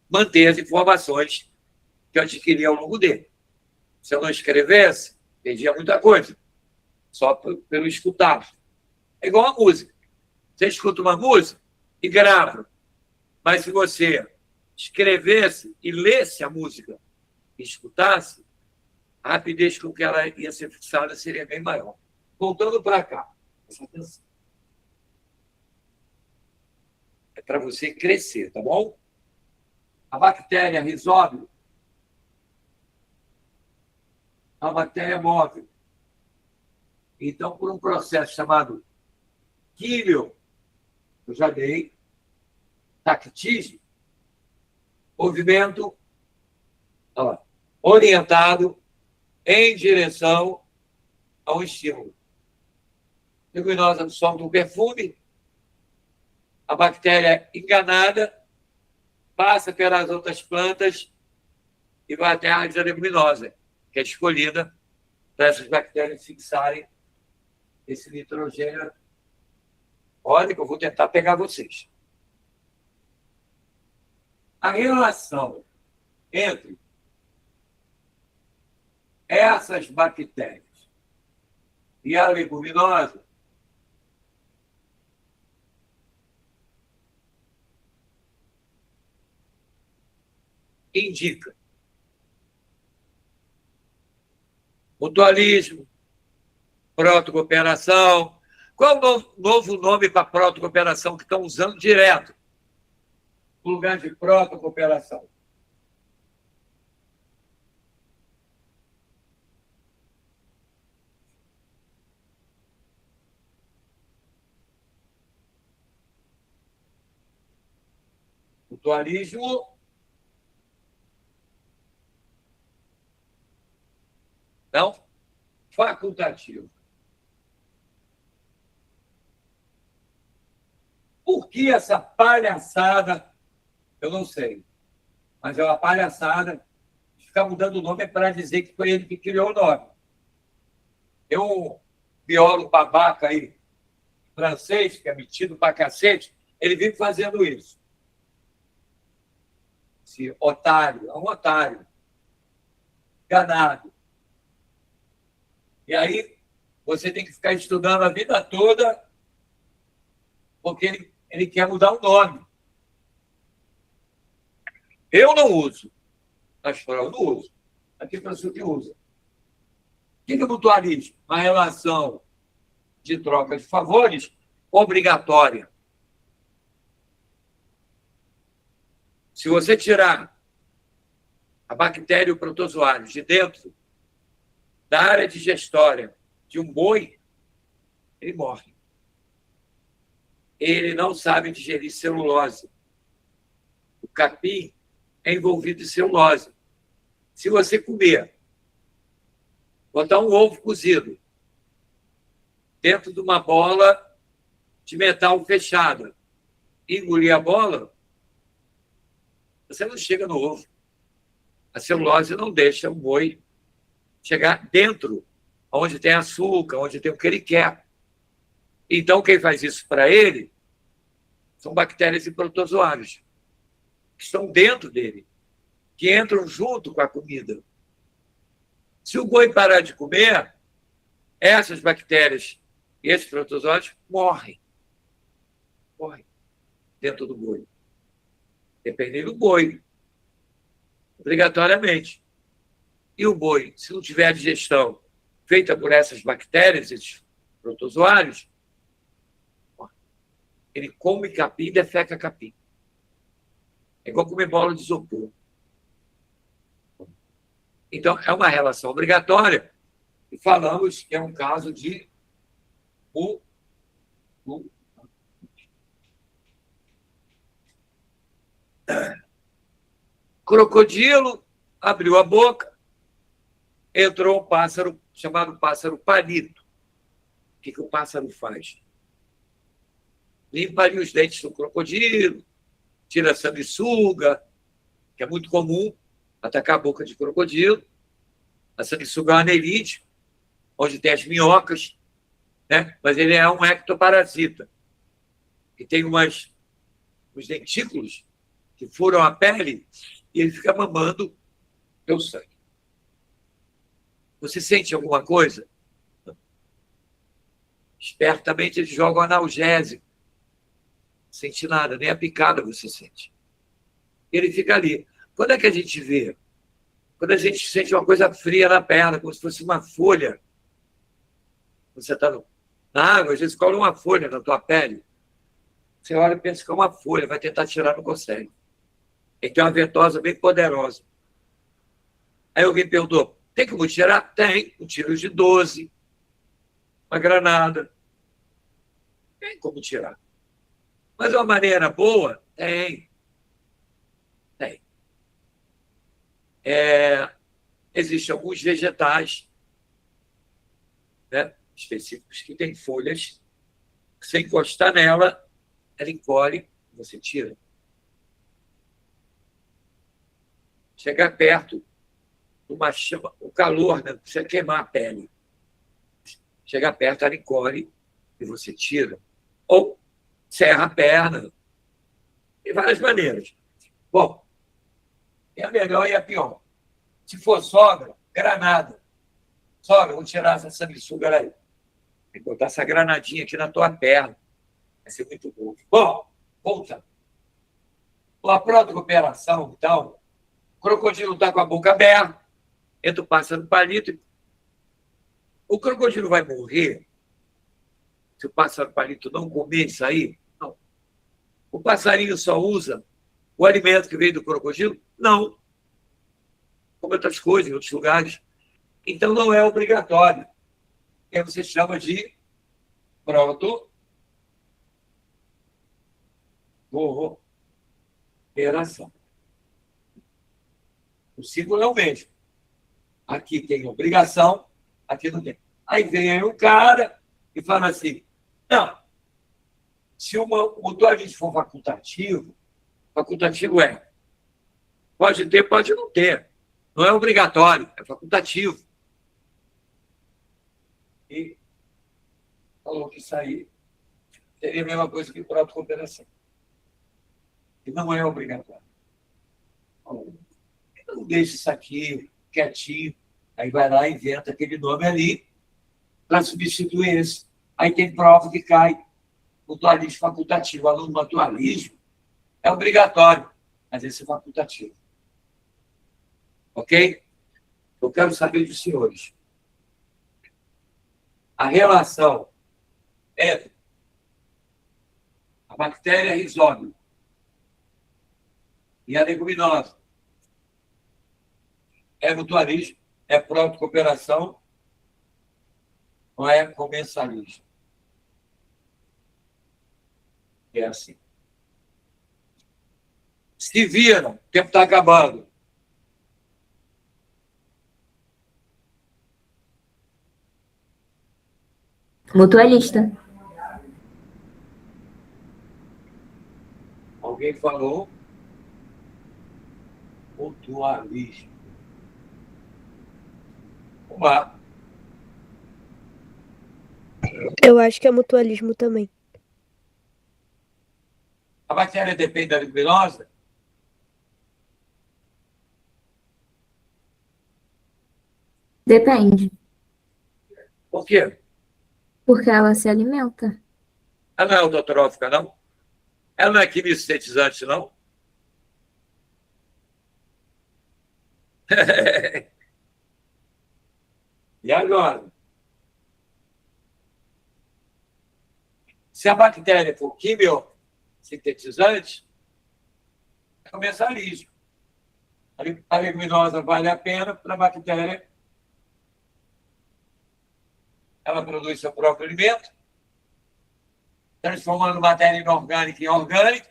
manter as informações que eu adquiri ao longo dele. Se eu não escrevesse, perdia muita coisa, só pelo escutar. É igual a música. Você escuta uma música e grava, mas se você escrevesse e lesse a música e escutasse, a rapidez com que ela ia ser fixada seria bem maior. Voltando para cá, presta atenção. É para você crescer, tá bom? A bactéria rhizóbio é uma bactéria móvel. Então, por um processo chamado químio, eu já dei, tactismo, movimento orientado em direção a um estímulo. A leguminosa absorve um perfume, a bactéria enganada passa pelas outras plantas e vai até a raiz da leguminosa, que é escolhida para essas bactérias fixarem esse nitrogênio. Olha que eu vou tentar pegar vocês. A relação entre essas bactérias e a leguminosa indica mutualismo, protocooperação. Qual o novo nome para protocooperação que estão usando direto? No lugar de protocooperação. Mutualismo. Não? Facultativo. Por que essa palhaçada? Eu não sei. Mas é uma palhaçada de ficar mudando o nome para dizer que foi ele que criou o nome. Tem um biólogo babaca aí, francês, que é metido pra cacete, ele vive fazendo isso. Esse otário, é um otário. Enganado. E aí, você tem que ficar estudando a vida toda porque ele quer mudar o nome. Eu não uso. Mas eu não uso. Aqui a pessoa que usa. O que é mutualismo? Uma relação de troca de favores obrigatória. Se você tirar a bactéria e o protozoário de dentro da área digestória de um boi, ele morre. Ele não sabe digerir celulose. O capim é envolvido em celulose. Se você comer, botar um ovo cozido dentro de uma bola de metal fechada e engolir a bola, você não chega no ovo. A celulose não deixa o boi chegar dentro, onde tem açúcar, onde tem o que ele quer. Então, quem faz isso para ele são bactérias e protozoários, que estão dentro dele, que entram junto com a comida. Se o boi parar de comer, essas bactérias e esses protozoários morrem. Morrem dentro do boi. Dependendo do boi. Obrigatoriamente. E o boi, se não tiver a digestão feita por essas bactérias, esses protozoários, ele come capim e defeca capim. É igual comer bola de isopor. Então, é uma relação obrigatória. E falamos que é um caso de Crocodilo abriu a boca, entrou um pássaro chamado pássaro palito. O que o pássaro faz? Limpa ali os dentes do crocodilo, tira a sanguessuga, que é muito comum atacar a boca de crocodilo. A sanguessuga é um anelídeo, onde tem as minhocas, né? Mas ele é um ectoparasita, que tem uns dentículos que furam a pele e ele fica mamando teu sangue. Você sente alguma coisa? Espertamente eles jogam analgésico. Não sente nada, nem a picada você sente. Ele fica ali. Quando é que a gente vê? Quando a gente sente uma coisa fria na perna, como se fosse uma folha. Você está na água, às vezes cola uma folha na tua pele. Você olha e pensa que é uma folha, vai tentar tirar, não consegue. Ele tem uma ventosa bem poderosa. Aí alguém perguntou, tem como tirar? Tem, um tiro de 12, uma granada. Tem como tirar. Mas uma maneira boa? Tem. Tem. Existem alguns vegetais, né, específicos que têm folhas. Você encostar nela, ela encolhe, você tira. Chegar perto de uma chama, o calor, né, precisa queimar a pele. Chegar perto, ela encolhe e você tira. Ou serra a perna. Tem várias maneiras. Bom, é a melhor e a pior. Se for sogra, granada. Sogra, vou tirar essa sanguessuga aí. Tem que botar essa granadinha aqui na tua perna. Vai ser muito bom. Bom, voltando. A pronta operação, então, o crocodilo está com a boca aberta, entra o pássaro palito. O crocodilo vai morrer se o pássaro palito não comer isso aí? Não. O passarinho só usa o alimento que veio do crocodilo? Não. Como outras coisas, em outros lugares. Então, não é obrigatório. É o que você chama de proto-operação. O símbolo é o mesmo. Aqui tem obrigação, aqui não tem. Aí vem o cara e fala assim, não, se o mutualismo for facultativo pode ter, pode não ter. Não é obrigatório, é facultativo. E falou que isso aí seria a mesma coisa que proto-cooperação. E não é obrigatório. Não deixa isso aqui quietinho, aí vai lá e inventa aquele nome ali para substituir esse. Aí tem prova que cai. Mutualismo facultativo. O aluno do mutualismo é obrigatório, mas esse é facultativo. Ok? Eu quero saber dos senhores. A relação entre a bactéria Rhizómio e a leguminosa é mutualismo, é proto-cooperação ou é comensalismo? É assim. Se viram, o tempo está acabando. Mutualista. Alguém falou mutualismo. Vamos lá. Eu acho que é mutualismo também. A bactéria depende da leguminosa? Depende. Por quê? Porque ela se alimenta. Ela não é autotrófica, não? Ela não é quimiosintetizante, não? E agora? Se a bactéria for quimiosintetizante, é comensalismo. A leguminosa vale a pena para a bactéria. Ela produz seu próprio alimento, transformando matéria inorgânica em orgânica.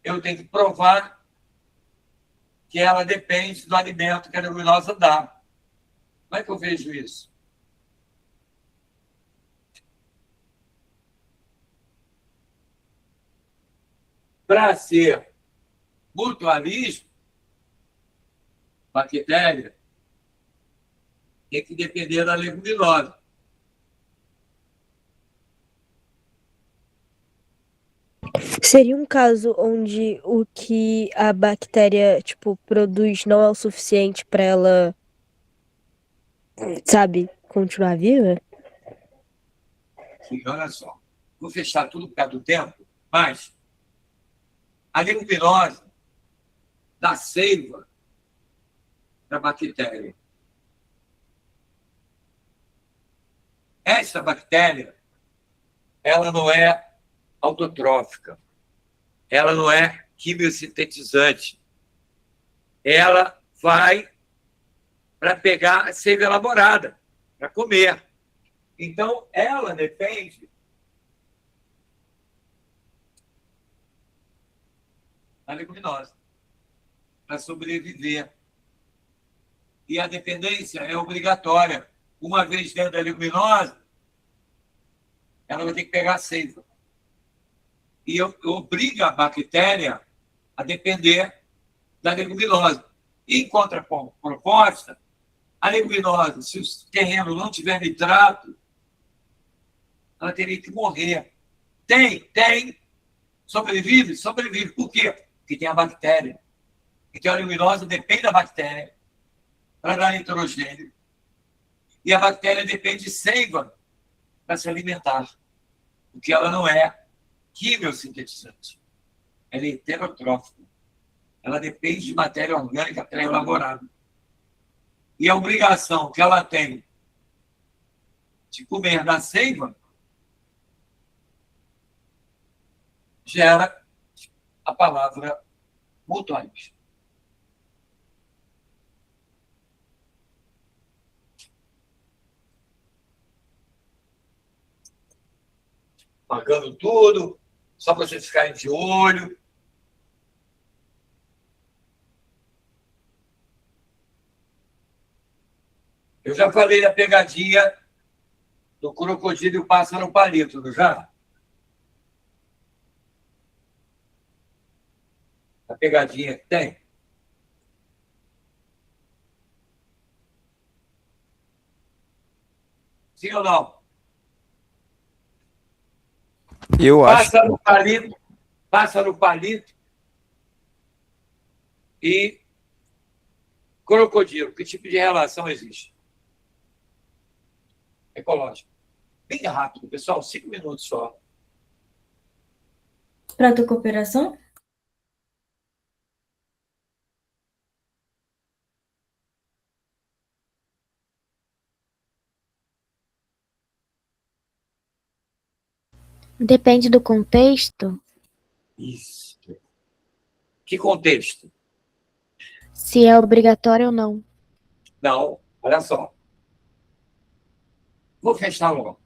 eu tenho que provar que ela depende do alimento que a leguminosa dá. Como é que eu vejo isso? Para ser mutualismo, bactéria, tem que depender da leguminosa. Seria um caso onde o que a bactéria, tipo, produz não é o suficiente para ela, sabe, continuar viva? Sim, olha só. Vou fechar tudo por causa do tempo, mas a leguminosa dá seiva para a bactéria. Essa bactéria, ela não é autotrófica, ela não é quimiosintetizante. Ela vai para pegar a seiva elaborada, para comer. Então, ela depende da leguminosa para sobreviver. E a dependência é obrigatória. Uma vez dentro da leguminosa, ela vai ter que pegar a seiva. E obriga a bactéria a depender da leguminosa. Em contraproposta, a leguminosa, se o terreno não tiver nitrato, ela teria que morrer. Sobrevive. Por quê? Porque tem a bactéria. Então a leguminosa depende da bactéria para dar nitrogênio. E a bactéria depende de seiva para se alimentar. Porque ela não é quimiosintetizante. Ela é heterotrófica. Ela depende de matéria orgânica pré-elaborada. E a obrigação que ela tem de comer da seiva gera a palavra mutualismo. Marcando tudo, só para vocês ficarem de olho. Eu já falei da pegadinha do crocodilo e o pássaro palito, não já? A pegadinha que tem. Sim ou não? Eu acho. Pássaro palito e crocodilo. Que tipo de relação existe? Ecológica. Bem rápido, pessoal, 5 minutos só. Protocooperação? Depende do contexto, Isso. Que contexto? se é obrigatório ou não. Não, olha só. Vou fechar logo.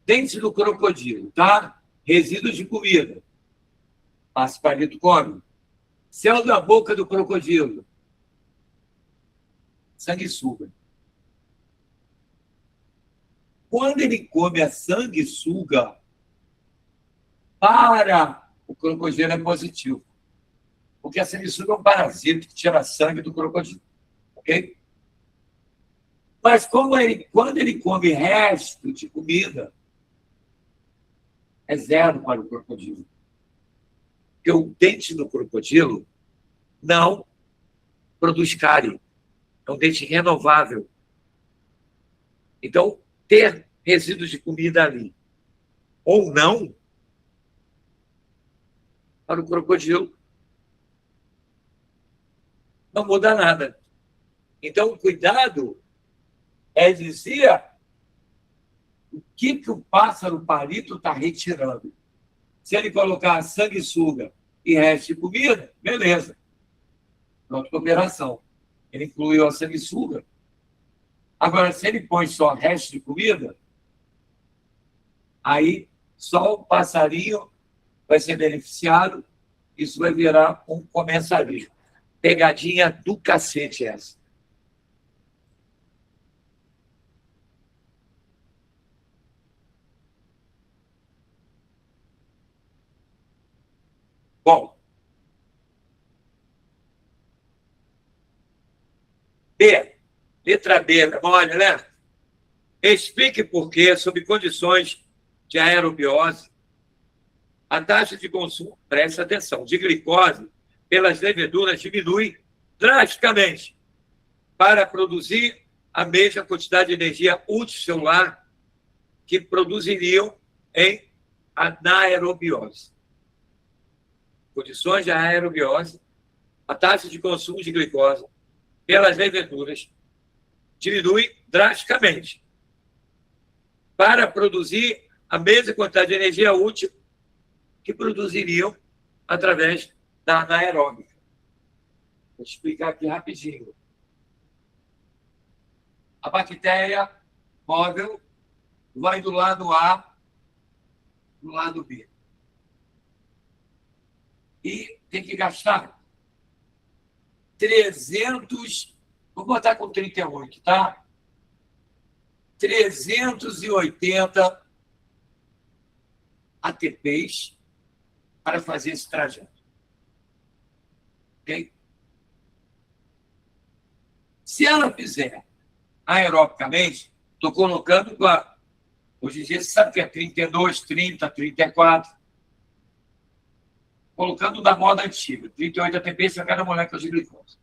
Dente do crocodilo, tá? Resíduos de comida. Pássaro palito come. Céu da boca do crocodilo. Sanguessuga. Quando ele come a sanguessuga, para o crocodilo é positivo. Porque a sanguessuga é um parasita que tira sangue do crocodilo. Ok? Mas quando ele come resto de comida, é zero para o crocodilo. Porque o dente do crocodilo não produz cárie. É um dente renovável. Então, ter resíduos de comida ali ou não, para o crocodilo, não muda nada. Então, cuidado é dizer o que o pássaro palito está retirando. Se ele colocar sanguessuga e resto de comida, beleza. Pronto, cooperação. Ele incluiu a sanguessuga. Agora, se ele põe só resto de comida, aí só o passarinho vai ser beneficiado isso vai virar um comensalismo. Pegadinha do cacete essa. Bom. B. Letra B, memória, né? Explique por que, sob condições de aerobiose, a taxa de consumo, preste atenção, de glicose pelas leveduras diminui drasticamente para produzir a mesma quantidade de energia ultracelular que produziriam em anaerobiose. Condições de aerobiose, a taxa de consumo de glicose pelas leveduras diminui drasticamente para produzir a mesma quantidade de energia útil que produziriam através da anaeróbica. Vou explicar aqui rapidinho. A bactéria móvel vai do lado A do lado B. E tem que gastar 300, vou botar com 38, tá? 380 ATPs para fazer esse trajeto. Ok? Se ela fizer aerobicamente, estou colocando, hoje em dia você sabe que é 32, 30, 34, colocando da moda antiga, 38 ATPs para cada molécula de glicose.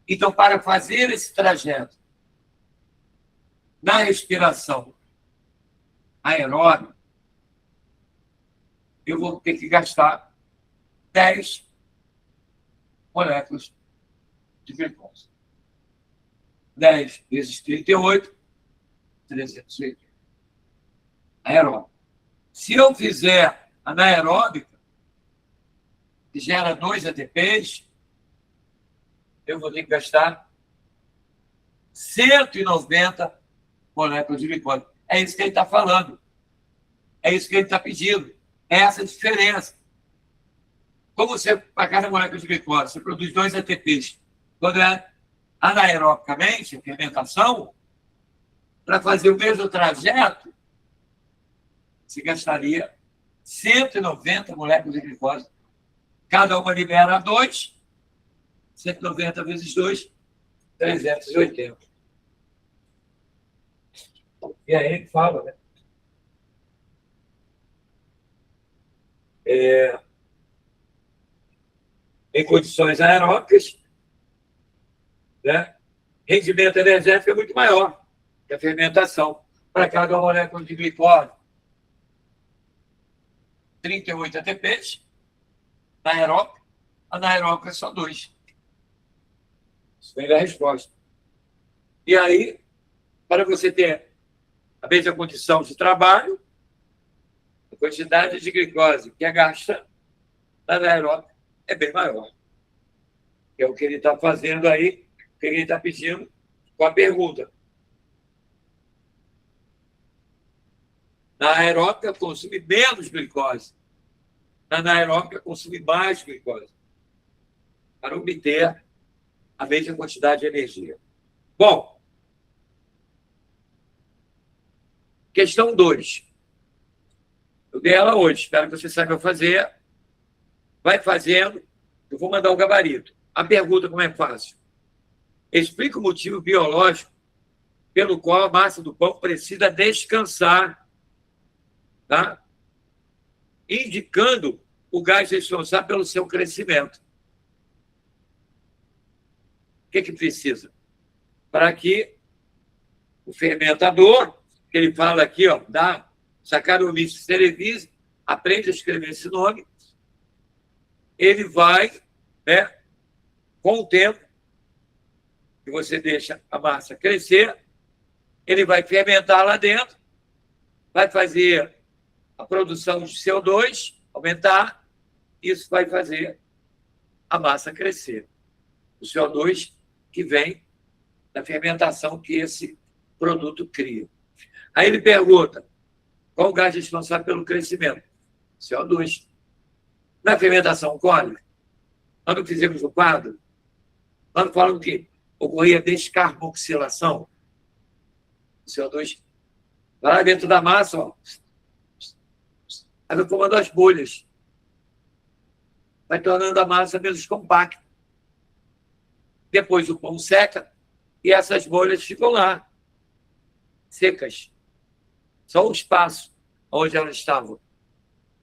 Então, para fazer esse trajeto na respiração aeróbica, eu vou ter que gastar 10 moléculas de glicose. 10 vezes 38, 380. Aeróbica. Se eu fizer anaeróbica, que gera 2 ATPs, eu vou ter que gastar 190 moléculas de glicose. É isso que ele está falando. É isso que ele está pedindo. É essa a diferença. Como você, para cada molécula de glicose, você produz 2 ATPs. Quando é anaerobicamente, a fermentação, para fazer o mesmo trajeto, você gastaria 190 moléculas de glicose. Cada uma libera 2, 190 vezes 2, 380. E aí ele fala, né? Em condições aeróbicas, né? Rendimento energético é muito maior que a fermentação. Para cada molécula de glicose, 38 ATPs, anaeróbica é só 2. Isso vem da resposta. E aí, para você ter a mesma condição de trabalho, a quantidade de glicose que é gasta na anaeróbica é bem maior. Que é o que ele está fazendo aí, o que ele está pedindo com a pergunta. Na aeróbica, consome menos glicose. Na anaeróbica, consome mais glicose. Para obter a mesma quantidade de energia. Bom, questão 2. Eu dei ela hoje, espero que você saiba fazer. Vai fazendo, eu vou mandar um gabarito. A pergunta, como é fácil? Explica o motivo biológico pelo qual a massa do pão precisa descansar, tá? Indicando o gás responsável pelo seu crescimento. O que precisa? Para que o fermentador, que ele fala aqui, ó, da Saccharomyces cerevisiae, aprende a escrever esse nome, ele vai, né, com o tempo, que você deixa a massa crescer, ele vai fermentar lá dentro, vai fazer a produção de CO2 aumentar, isso vai fazer a massa crescer. O CO2 que vem da fermentação que esse produto cria. Aí ele pergunta, qual o gás responsável pelo crescimento? CO2. Na fermentação alcoólica, nós não fizemos o quadro, nós falamos que ocorria descarboxilação. O CO2 vai lá dentro da massa, ó, vai formando as bolhas. Vai tornando a massa menos compacta. Depois o pão seca e essas bolhas ficam lá, secas. Só o espaço onde elas estavam.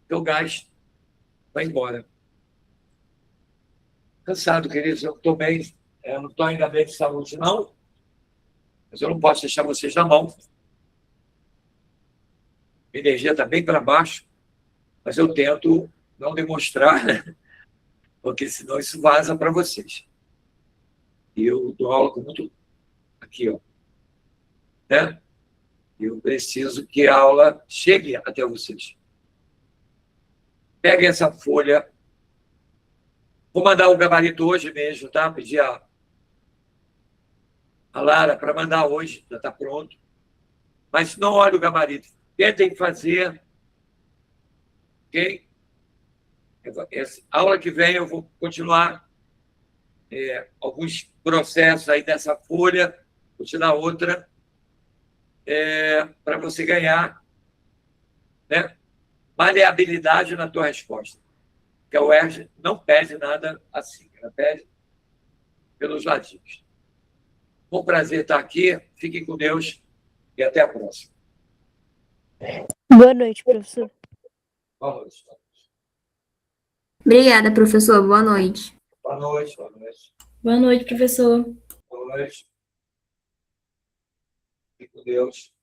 Então o gás vai embora. Cansado, queridos, eu estou bem, eu não estou ainda bem de saúde, não, mas eu não posso deixar vocês na mão. A energia está bem para baixo, mas eu tento não demonstrar, né? Porque senão isso vaza para vocês. E eu dou aula com muito... Aqui, ó. Né? Eu preciso que a aula chegue até vocês. Peguem essa folha. Vou mandar o gabarito hoje mesmo, tá? Pedir a Lara para mandar hoje, já está pronto. Mas não olhe o gabarito. Tentem fazer. Ok? Essa aula que vem eu vou continuar alguns processos aí dessa folha. Vou te dar outra para você ganhar, né, maleabilidade na tua resposta. Porque a UERJ não pede nada assim, ela pede pelos ladinhos. Foi um prazer estar aqui, fiquem com Deus e até a próxima. Boa noite, professor. Boa noite. Obrigada, professor. Boa noite. Boa noite, boa noite. Boa noite, professor. Boa noite. Fique com Deus.